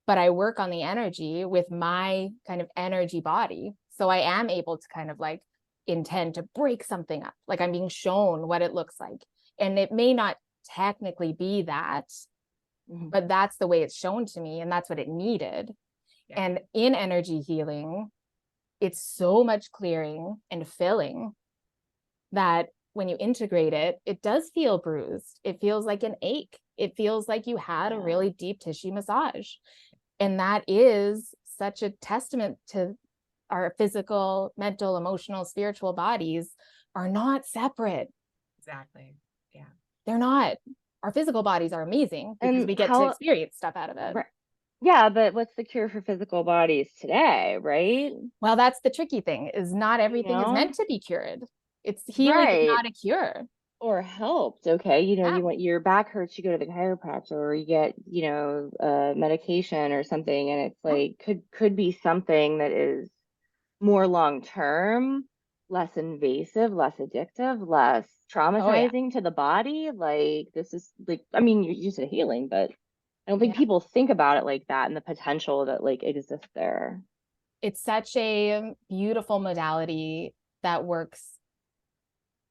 But I work on the energy with my kind of energy body. So I am able to kind of like intend to break something up. Like I'm being shown what it looks like. And it may not technically be that, but that's the way it's shown to me. And that's what it needed. Yeah. And in energy healing, it's so much clearing and filling that when you integrate it, it does feel bruised. It feels like an ache. It feels like you had a really deep tissue massage. And that is such a testament to our physical, mental, emotional, spiritual bodies are not separate. Exactly. Yeah. They're not. Our physical bodies are amazing because we get to experience stuff out of it. Right. Yeah, but what's the cure for physical bodies today, right? Well, that's the tricky thing, is not everything is meant to be cured. It's healing is not a cure. Or helped. Okay. You want your back hurts, you go to the chiropractor, or you get, medication or something. And it's like, could be something that is more long-term, less invasive, less addictive, less traumatizing to the body. Like this is like, I mean, you said healing, but I don't think people think about it like that and the potential that like exists there. It's such a beautiful modality that works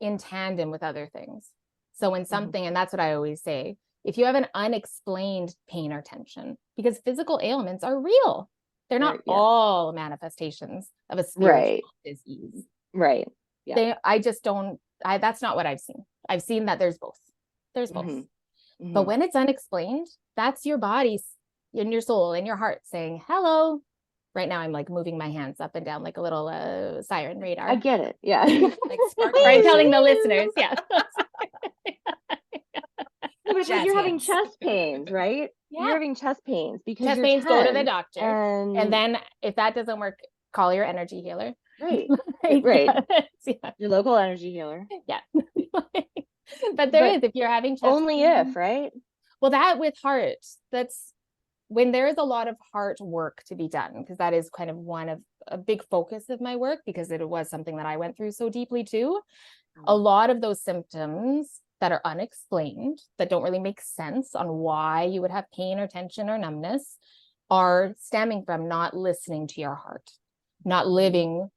in tandem with other things. So when something, and that's what I always say, if you have an unexplained pain or tension, because physical ailments are real, they're not all manifestations of a spiritual disease. Right. Yeah. That's not what I've seen. I've seen that there's both. But when it's unexplained, that's your body and your soul and your heart saying, hello. Right now, I'm like moving my hands up and down like a little siren radar. I get it. Yeah. Right, telling the listeners. Yeah. But you're having chest pains, right? Yeah. You're having chest pains because chest pains, go to the doctor. And then if that doesn't work, call your energy healer. Right. Right. Your local energy healer. Yeah. But there is, if you're having chest only pain, if, right? Well, that with heart, that's when there is a lot of heart work to be done, because that is kind of one of a big focus of my work, because it was something that I went through so deeply too. A lot of those symptoms that are unexplained, that don't really make sense on why you would have pain or tension or numbness, are stemming from not listening to your heart, not living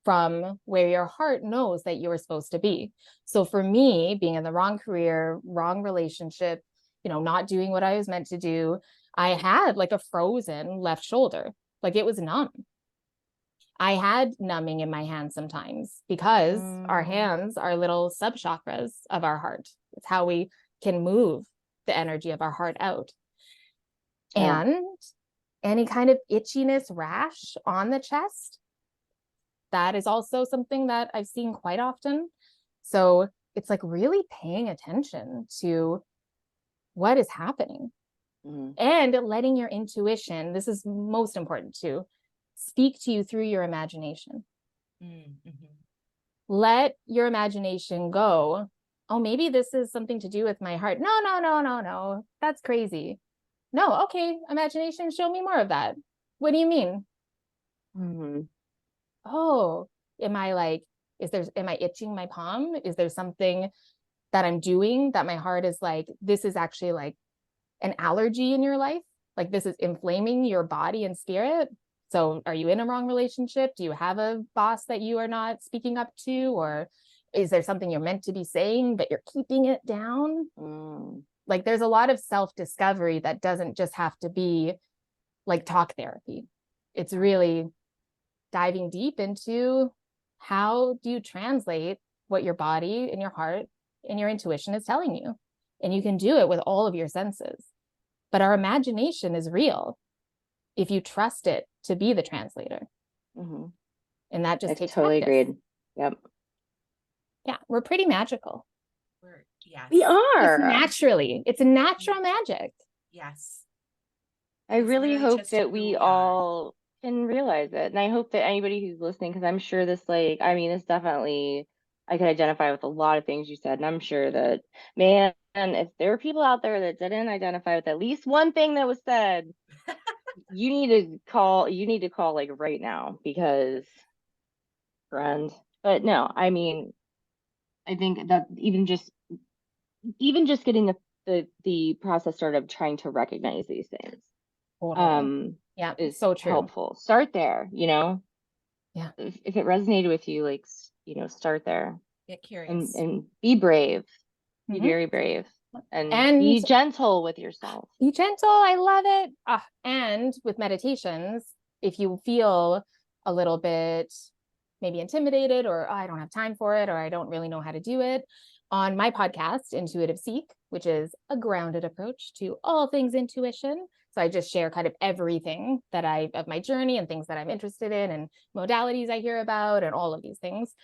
from where your heart knows that you were supposed to be. So for me, being in the wrong career, wrong relationship, not doing what I was meant to do, I had like a frozen left shoulder. Like it was numb. I had numbing in my hands sometimes because our hands are little sub chakras of our heart. It's how we can move the energy of our heart out. And any kind of itchiness, rash on the chest, that is also something that I've seen quite often. So it's like really paying attention to what is happening and letting your intuition, this is most important too, speak to you through your imagination. Let your imagination go, oh, maybe this is something to do with my heart. No. That's crazy. No, okay, imagination, show me more of that. What do you mean? Oh, am I itching my palm? Is there something that I'm doing that my heart is like, this is actually like an allergy in your life? Like this is inflaming your body and spirit? So are you in a wrong relationship? Do you have a boss that you are not speaking up to? Or is there something you're meant to be saying, but you're keeping it down? Like there's a lot of self-discovery that doesn't just have to be like talk therapy. It's really diving deep into how do you translate what your body and your heart and your intuition is telling you. And you can do it with all of your senses. But our imagination is real if you trust it to be the translator. And that just takes totally practice. Agreed. Yep. Yeah, we're pretty magical. We are. It's a natural magic. Yes. I really hope that we all can realize it. And I hope that anybody who's listening, because I'm sure this definitely, I could identify with a lot of things you said. And I'm sure that, man, if there are people out there that didn't identify with at least one thing that was said, you need to call like right now, because friend. But no, I mean, I think that even just getting the process started of trying to recognize these things yeah, is so true. helpful. Start there, Yeah. If it resonated with you, like, start there. Get curious and be brave. Be very brave. And be gentle with yourself. Be gentle. I love it. And with meditations, if you feel a little bit maybe intimidated, or I don't have time for it, or I don't really know how to do it, on my podcast, Intuitive Seek, which is a grounded approach to all things intuition. So I just share kind of everything of my journey and things that I'm interested in and modalities I hear about and all of these things.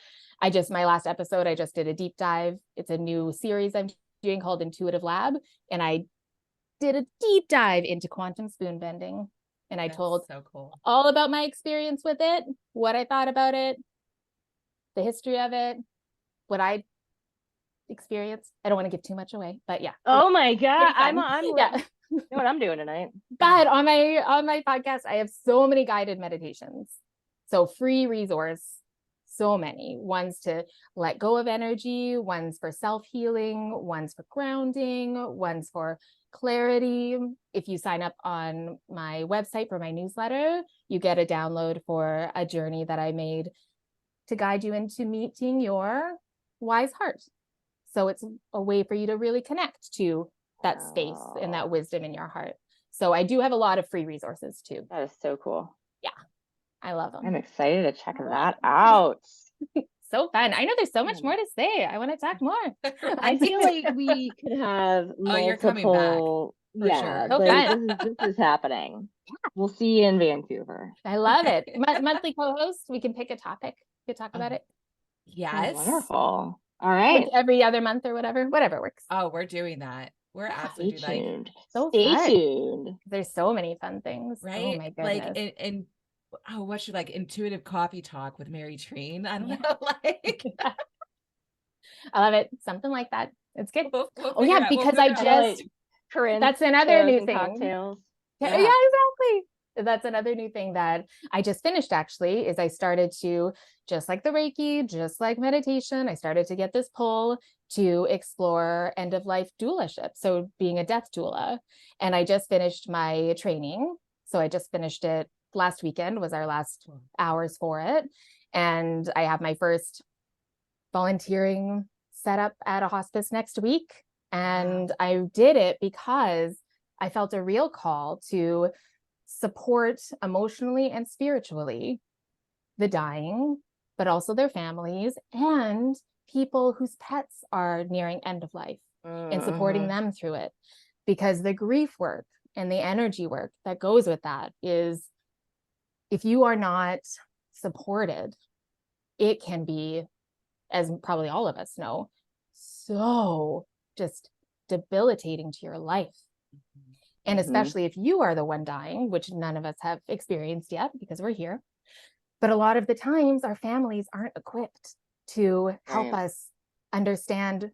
My last episode, I just did a deep dive. It's a new series I'm doing called Intuitive Lab. And I did a deep dive into quantum spoon bending. And I told so cool. all about my experience with it, what I thought about it, the history of it, what I experienced. I don't want to give too much away, but yeah. Oh my God. I'm yeah. You know what I'm doing tonight? But on my podcast, I have so many guided meditations. So free resource, so many. Ones to let go of energy, ones for self-healing, ones for grounding, ones for clarity. If you sign up on my website for my newsletter, you get a download for a journey that I made to guide you into meeting your wise heart. So it's a way for you to really connect to that space and that wisdom in your heart. So I do have a lot of free resources too. That is so cool. Yeah, I love them. I'm excited to check that out. So fun. I know there's so much more to say. I want to talk more. I feel like we could have multiple. You're coming back. Yeah, sure. this is happening. We'll see you in Vancouver. I love it. Monthly co-host, we can pick a topic. We could talk about it. Yes. Oh, wonderful. All right. Like every other month or whatever works. Oh, we're doing that. We're absolutely Stay tuned. Stay tuned. There's so many fun things. Right? Oh my goodness. Like and what should intuitive coffee talk with Mary Treen? I don't know. Like I love it. Something like that. It's good. We'll because I just Corinne, that's another new thing. Cocktails. Yeah, exactly. That's another new thing that I just finished actually, is I started to, just like the Reiki, just like meditation, I started to get this pull to explore end-of-life doulaship. So being a death doula. And I just finished my training. So I just finished it last weekend, was our last hours for it. And I have my first volunteering set up at a hospice next week. And I did it because I felt a real call to support emotionally and spiritually the dying, but also their families and people whose pets are nearing end of life, and supporting them through it. Because the grief work and the energy work that goes with that is, if you are not supported, it can be, as probably all of us know, so just debilitating to your life. And especially if you are the one dying, which none of us have experienced yet because we're here. But a lot of the times our families aren't equipped to help us understand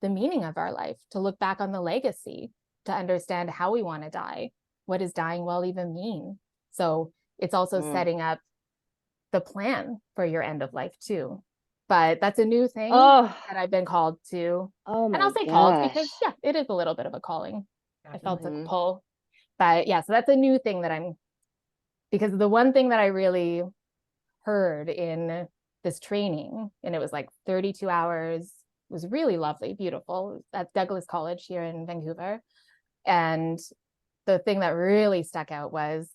the meaning of our life, to look back on the legacy, to understand how we want to die. What does dying well even mean? So it's also setting up the plan for your end of life too. But that's a new thing that I've been called to. And I'll say called because it is a little bit of a calling. I felt a pull. But yeah, so that's a new thing that because the one thing that I really heard in this training, and it was like 32 hours, it was really lovely, beautiful, at Douglas College here in Vancouver. And the thing that really stuck out was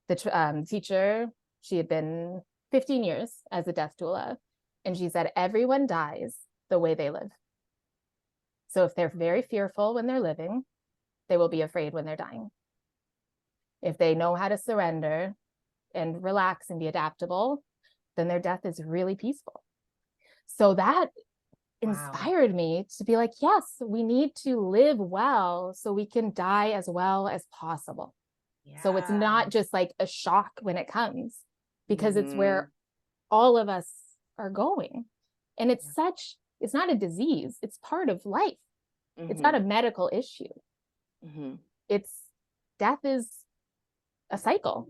the teacher. She had been 15 years as a death doula, and she said everyone dies the way they live. So if they're very fearful when they're living, they will be afraid when they're dying. If they know how to surrender and relax and be adaptable, then their death is really peaceful. So that inspired me to be like, yes, we need to live well so we can die as well as possible. So it's not just like a shock when it comes, because it's where all of us are going. And it's not a disease. It's part of life. It's not a medical issue. Death is a cycle.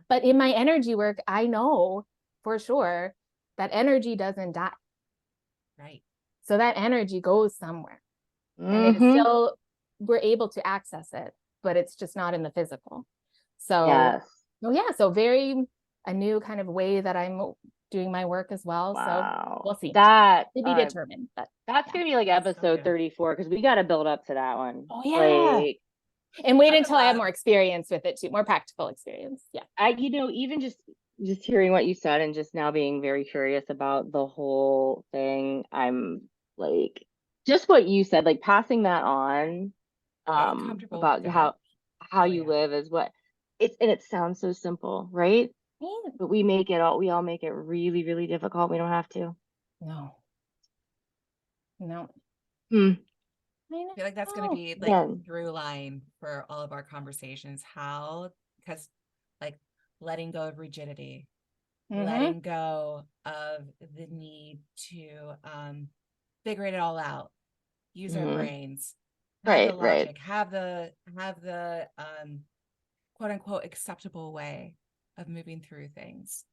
But in my energy work, I know for sure that energy doesn't die. Right. So that energy goes somewhere. And it is still, we're able to access it, but it's just not in the physical. So, so very a new kind of way that I'm doing my work as well. So we'll see. That to be determined. But that's gonna be like episode 34, because we got to build up to that one. Oh yeah. And wait until I have more experience with it too, more practical experience. Yeah. Even just hearing what you said and just now being very curious about the whole thing, I'm like, just what you said, like passing that on, about how you live is what and it sounds so simple, right? But we all make it really, really difficult. We don't have to. No. I feel like that's going to be like through line for all of our conversations. Because like letting go of rigidity, letting go of the need to figure it all out, use our brains, have the logic, have the quote unquote acceptable way of moving through things.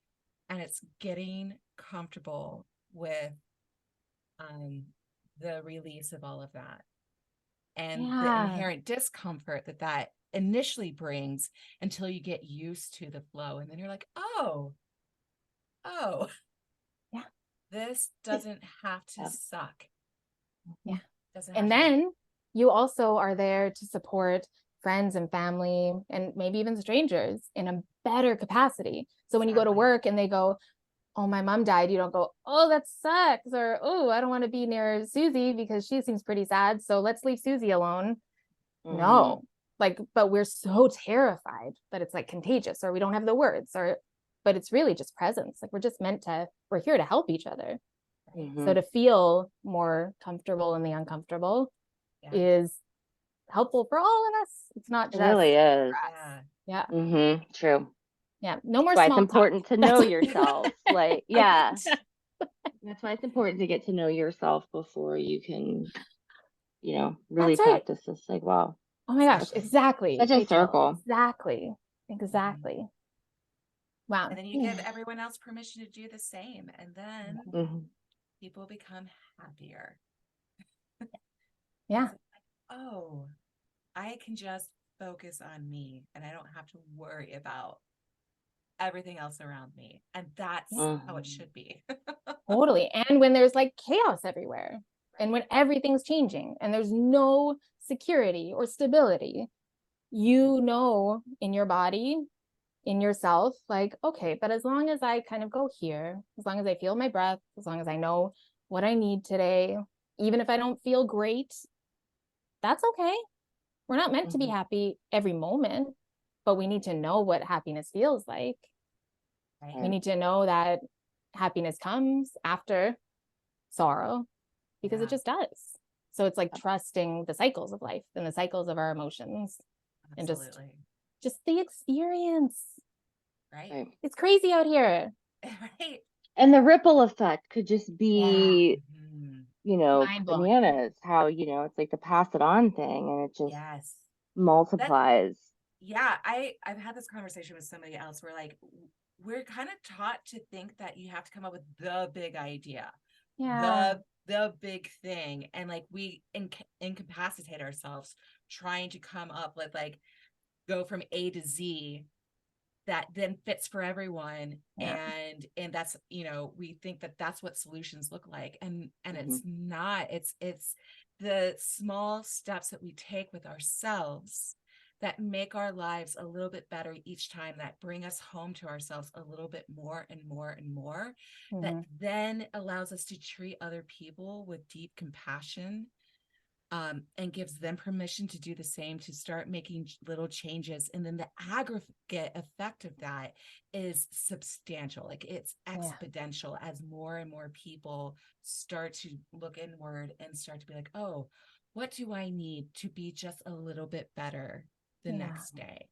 And it's getting comfortable with the release of all of that. And the inherent discomfort that initially brings until you get used to the flow. And then you're like, oh, this doesn't have to suck. Yeah. And then you also are there to support friends and family and maybe even strangers in a better capacity. So when you go to work and they go, oh, my mom died, you don't go, oh, that sucks, or oh, I don't want to be near Susie because she seems pretty sad, so let's leave Susie alone. No, but we're so terrified that it's like contagious, or we don't have the words, but it's really just presence. Like we're here to help each other. So to feel more comfortable in the uncomfortable is helpful for all of us. It's not just, it really is. True. Yeah, no more small talk. It's important to know yourself. Like, that's why it's important to get to know yourself before you can, really practice this. Like, wow. Oh my gosh, exactly. Such a circle. Exactly. Wow. And then you give everyone else permission to do the same. And then people become happier. Yeah. Like, oh, I can just focus on me and I don't have to worry about everything else around me. And that's how it should be. Totally. And when there's like chaos everywhere, and when everything's changing and there's no security or stability, you know, in your body, in yourself, like, okay, but as long as I kind of go here, as long as I feel my breath, as long as I know what I need today, even if I don't feel great, that's okay. We're not meant to be happy every moment, but we need to know what happiness feels like. Right. We need to know that happiness comes after sorrow, because it just does. So it's like trusting the cycles of life and the cycles of our emotions. Absolutely. And just the experience. Right. It's crazy out here. Right. And the ripple effect could just be, you know, Mind-blowing. bananas. How, you know, it's like the pass it on thing, and it just Yes. multiplies. I've had this conversation with somebody else where like we're kind of taught to think that you have to come up with the big idea, the big thing, and like we incapacitate ourselves trying to come up with like go from A to Z that then fits for everyone. And that's, you know, we think that that's what solutions look like, and it's not. It's the small steps that we take with ourselves that make our lives a little bit better each time, that bring us home to ourselves a little bit more and more and more, that then allows us to treat other people with deep compassion, and gives them permission to do the same, to start making little changes. And then the aggregate effect of that is substantial. Like it's exponential as more and more people start to look inward and start to be like, oh, what do I need to be just a little bit better the next day?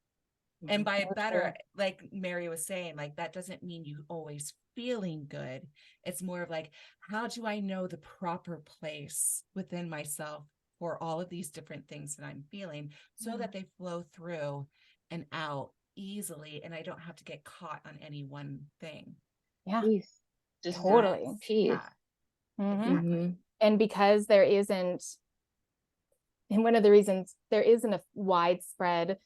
And by better, like Mary was saying, like that doesn't mean you always feeling good. It's more of like, how do I know the proper place within myself for all of these different things that I'm feeling, so that they flow through and out easily, and I don't have to get caught on any one thing. Peace. Just totally. Peace. Exactly. And because there isn't, and one of the reasons there isn't a widespread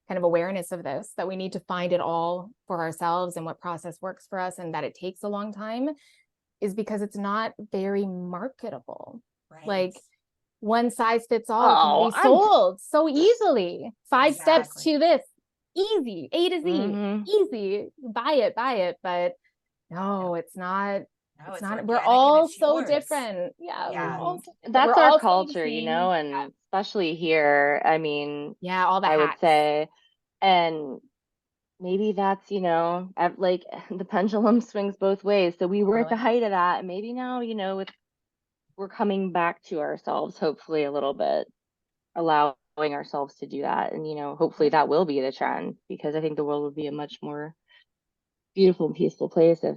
kind of awareness of this, that we need to find it all for ourselves and what process works for us, and that it takes a long time, is because it's not very marketable. Right. Like one size fits all can be sold so easily. 5 steps to this, easy, A to Z, easy, buy it. But no, it's not. No, it's not. We're all so different. That's our culture, you know, and especially here. I mean, all the I would hacks. say, and maybe that's, you know, like the pendulum swings both ways. So we were at the height of that, and maybe now, you know, we're coming back to ourselves, hopefully a little bit, allowing ourselves to do that. And, you know, hopefully that will be the trend, because I think the world would be a much more beautiful and peaceful place if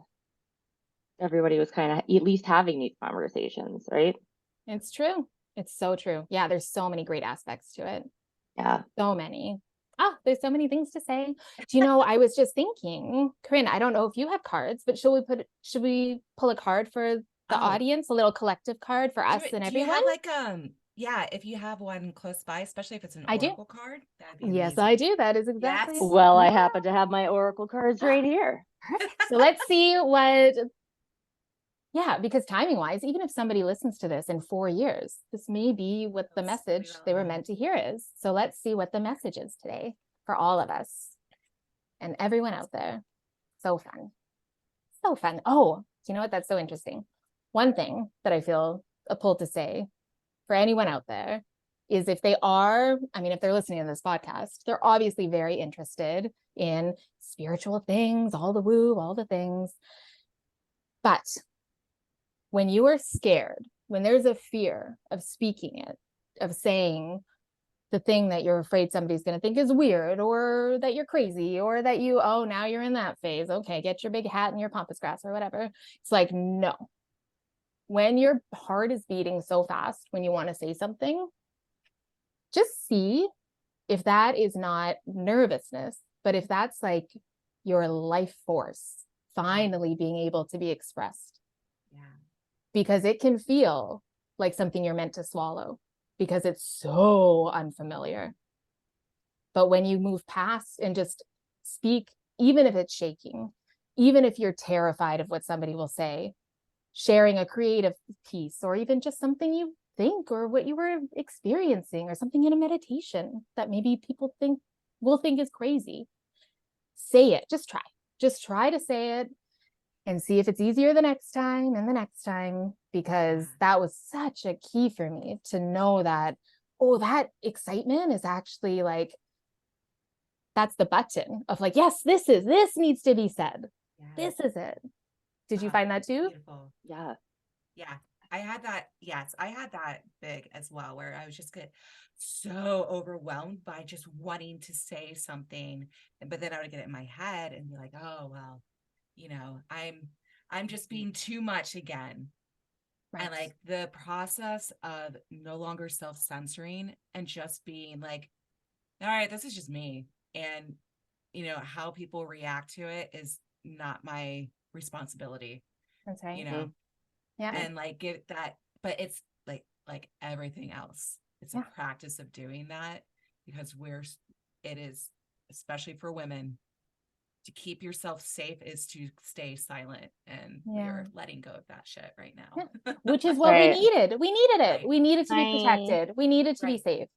everybody was kind of at least having these conversations, right? It's true. It's so true. Yeah, there's so many great aspects to it. Yeah. So many. There's so many things to say. Do you know, I was just thinking, Corinne, I don't know if you have cards, but should we pull a card for the audience, a little collective card for us and everyone? Do you have like if you have one close by, especially if it's an oracle card, that'd be amazing. Yes, I do. That is exactly. Yes. Well, I happen to have my oracle cards right here. Perfect. So let's see what. Yeah, because timing wise, even if somebody listens to this in 4 years, this may be what the message they were meant to hear is. So let's see what the message is today for all of us and everyone out there. So fun. So fun. Oh, do you know what? That's so interesting. One thing that I feel a pull to say for anyone out there is, if they are, if they're listening to this podcast, they're obviously very interested in spiritual things, all the woo, all the things. But when you are scared, when there's a fear of speaking it, of saying the thing that you're afraid somebody's going to think is weird, or that you're crazy, or that now you're in that phase. Okay, get your big hat and your pampas grass or whatever. It's like, no. When your heart is beating so fast, when you want to say something, just see if that is not nervousness, but if that's like your life force finally being able to be expressed. Yeah. Because it can feel like something you're meant to swallow, because it's so unfamiliar. But when you move past and just speak even if it's shaking, even if you're terrified of what somebody will say, sharing a creative piece, or even just something you think or what you were experiencing, or something in a meditation that maybe people will think is crazy. Say it. Just try to say it and see if it's easier the next time and the next time, because that was such a key for me to know that, oh, that excitement is actually like, that's the button of like, yes, this needs to be said. This is it. Did you find that too? Beautiful. Yeah. Yeah. I had that. Yes, I had that big as well, where I was just so overwhelmed by just wanting to say something, but then I would get it in my head and be like, oh, well, I'm just being too much again. Right. And like the process of no longer self-censoring and just being like, all right, this is just me. And, how people react to it is not my responsibility. That's right. Yeah. And like get that, but it's like everything else. It's a practice of doing that, because it is, especially for women, to keep yourself safe is to stay silent, and we're letting go of that shit right now. Which is what we needed. We needed it. We needed to be protected. We needed to be safe.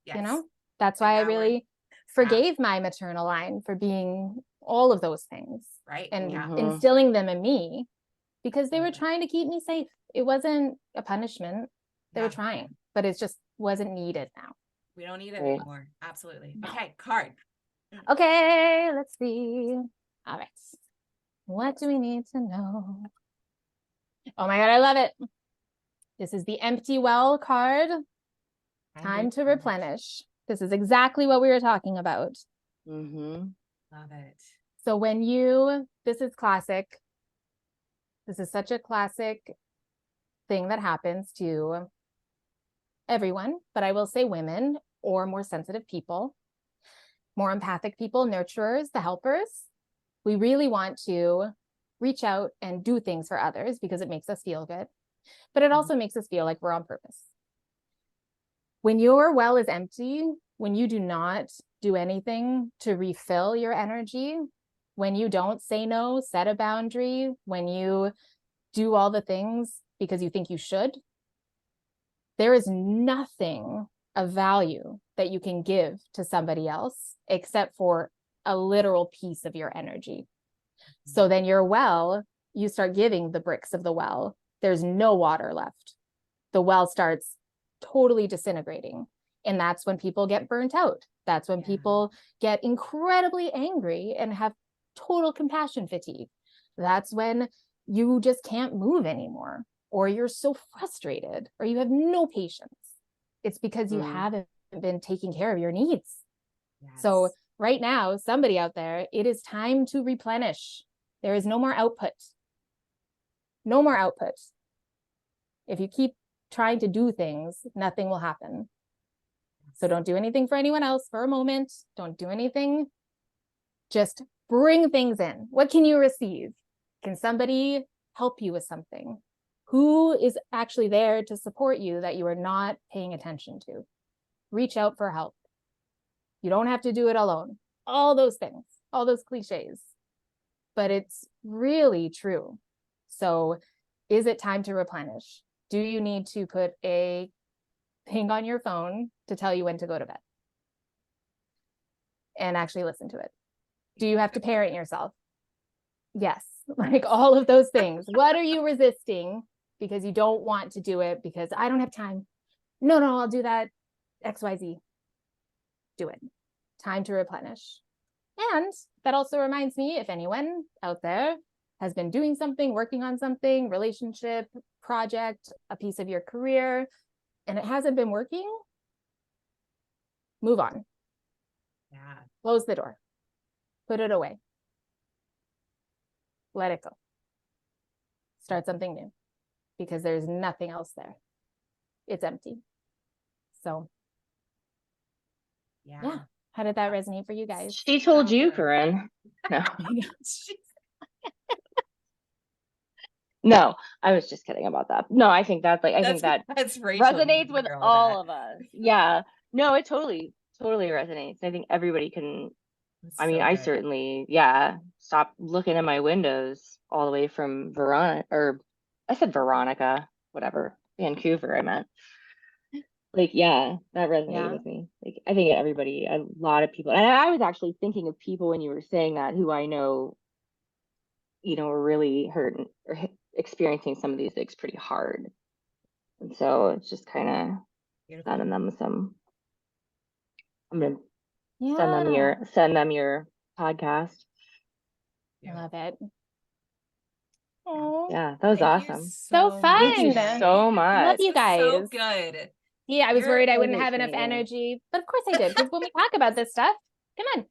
Yes. That's why I really forgave my maternal line for being all of those things. Right. And instilling them in me, because they were trying to keep me safe. It wasn't a punishment. They were trying, but it just wasn't needed now. We don't need it anymore. Absolutely. No. Okay, card. Okay, let's see. All right. What do we need to know? Oh my God, I love it. This is the empty well card. Time to replenish. This is exactly what we were talking about. Love it. So this is classic. This is such a classic thing that happens to everyone, but I will say women, or more sensitive people, more empathic people, nurturers, the helpers. We really want to reach out and do things for others because it makes us feel good, but it also makes us feel like we're on purpose. When your well is empty, when you do not do anything to refill your energy, when you don't say no, set a boundary, when you do all the things because you think you should, there is nothing of value that you can give to somebody else except for a literal piece of your energy. So then your well, you start giving the bricks of the well. There's no water left. The well starts totally disintegrating. And that's when people get burnt out. That's when people get incredibly angry and have total compassion fatigue. That's when you just can't move anymore, or you're so frustrated, or you have no patience. It's because you haven't been taking care of your needs. So right now, somebody out there, it is time to replenish. There is no more output. No more output. If you keep trying to do things, nothing will happen. So don't do anything for anyone else for a moment. Don't do anything. Just bring things in. What can you receive? Can somebody help you with something? Who is actually there to support you that you are not paying attention to? Reach out for help. You don't have to do it alone. All those things, all those cliches, but it's really true. So is it time to replenish? Do you need to put a thing on your phone to tell you when to go to bed and actually listen to it? Do you have to parent yourself? Yes, like all of those things. What are you resisting because you don't want to do it because I don't have time? No, I'll do that. XYZ. Do it. Time to replenish. And that also reminds me, if anyone out there has been doing something, working on something, relationship, project, a piece of your career, and it hasn't been working, move on. Yeah. Close the door. Put it away. Let it go. Start something new, because there's nothing else there. It's empty. So yeah. How did that resonate for you guys? She told you, Corinne. No. No, I was just kidding about that. No, I think that that's resonates with all of us. Yeah. No, it totally resonates. I think everybody can I mean, so I good. certainly, stopped looking at my windows all the way from I said Veronica, whatever, Vancouver, I meant. Like, yeah, that resonated with me. Like, I think a lot of people, and I was actually thinking of people when you were saying that who I know, are really hurting or experiencing some of these things pretty hard. And so it's just kind of Beautiful. sending them some, I'm gonna Yeah. send them your podcast. I love it. Yeah, that was Thank you awesome. So so fun. Thank you much, Mary. so I much. love you This was so guys. good. Yeah, I was worried I So wouldn't great have enough seeing you. energy, but of course I did, because when we talk about this stuff, come on.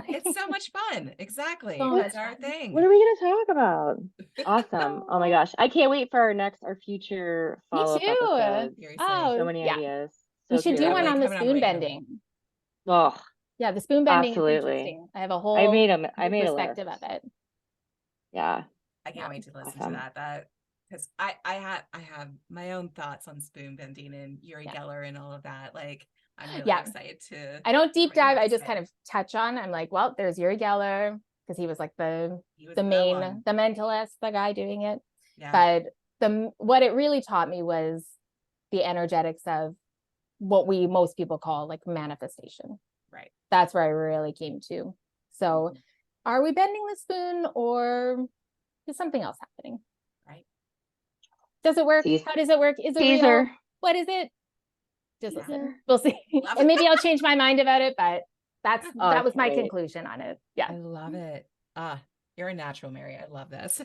It's so much fun. Exactly. So That's much our fun. thing. What are we gonna talk about? Awesome. Oh my gosh. I can't wait for our future Me follow-up too. episodes. Seriously. Oh, So many yeah. ideas. We So should do one creative. on the Coming on spoon way. bending. Oh, Yeah, the spoon bending is absolutely. interesting. I have a I whole made new a perspective list. of it. Yeah. I can't wait to listen Awesome. to that because I have my own thoughts on spoon bending and Uri Geller and all of that. Like, I'm really excited to. I don't deep dive. I just kind of touch on. I'm like, well, there's Uri Geller, because he was like the mentalist, the guy doing it. Yeah. But what it really taught me was the energetics of what most people call like manifestation. Right. That's where I really came to. So are we bending the spoon, or is something else happening? Right. Does it work? How does it work? Is it real? What is it? Just listen. We'll see. And maybe I'll change my mind about it, but that was my conclusion on it. Yeah. I love it. You're a natural, Mary. I love this.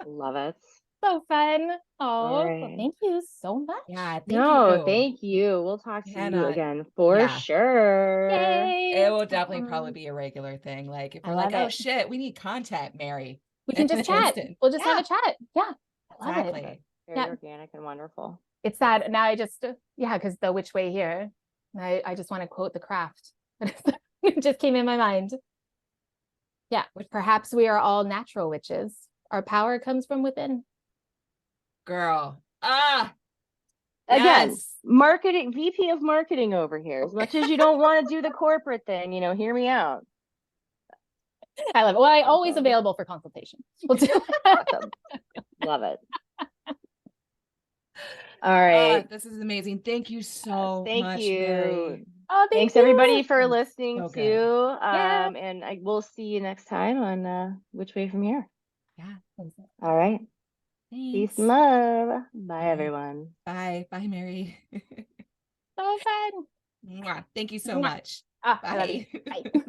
Love it. So fun. Oh, right. well, thank you so much. Yeah, thank you. Thank you. We'll talk to you again for sure. Yay. It will definitely probably be a regular thing. Like, if we're like, oh shit, we need content, Mary. We can just chat. We'll just have a chat. Yeah. I love it. Very organic and wonderful. It's sad. Now I just, because the which way here, I just want to quote The Craft. It just came in my mind. Yeah. Perhaps we are all natural witches. Our power comes from within. Girl. Again, marketing, VP of marketing over here. As much as you don't want to do the corporate thing, hear me out. I love it. Well, I'm always available for consultation. We'll do awesome. Love it. All right. This is amazing. Thank you so much, you. Mary. Oh, thanks everybody for listening too. Yeah. And I will see you next time on Which Way From Here. Yeah. All right. Thanks. Peace and love. Bye, everyone. Bye. Bye, Mary. So fun. Thank you so much. Bye. I love you. Bye.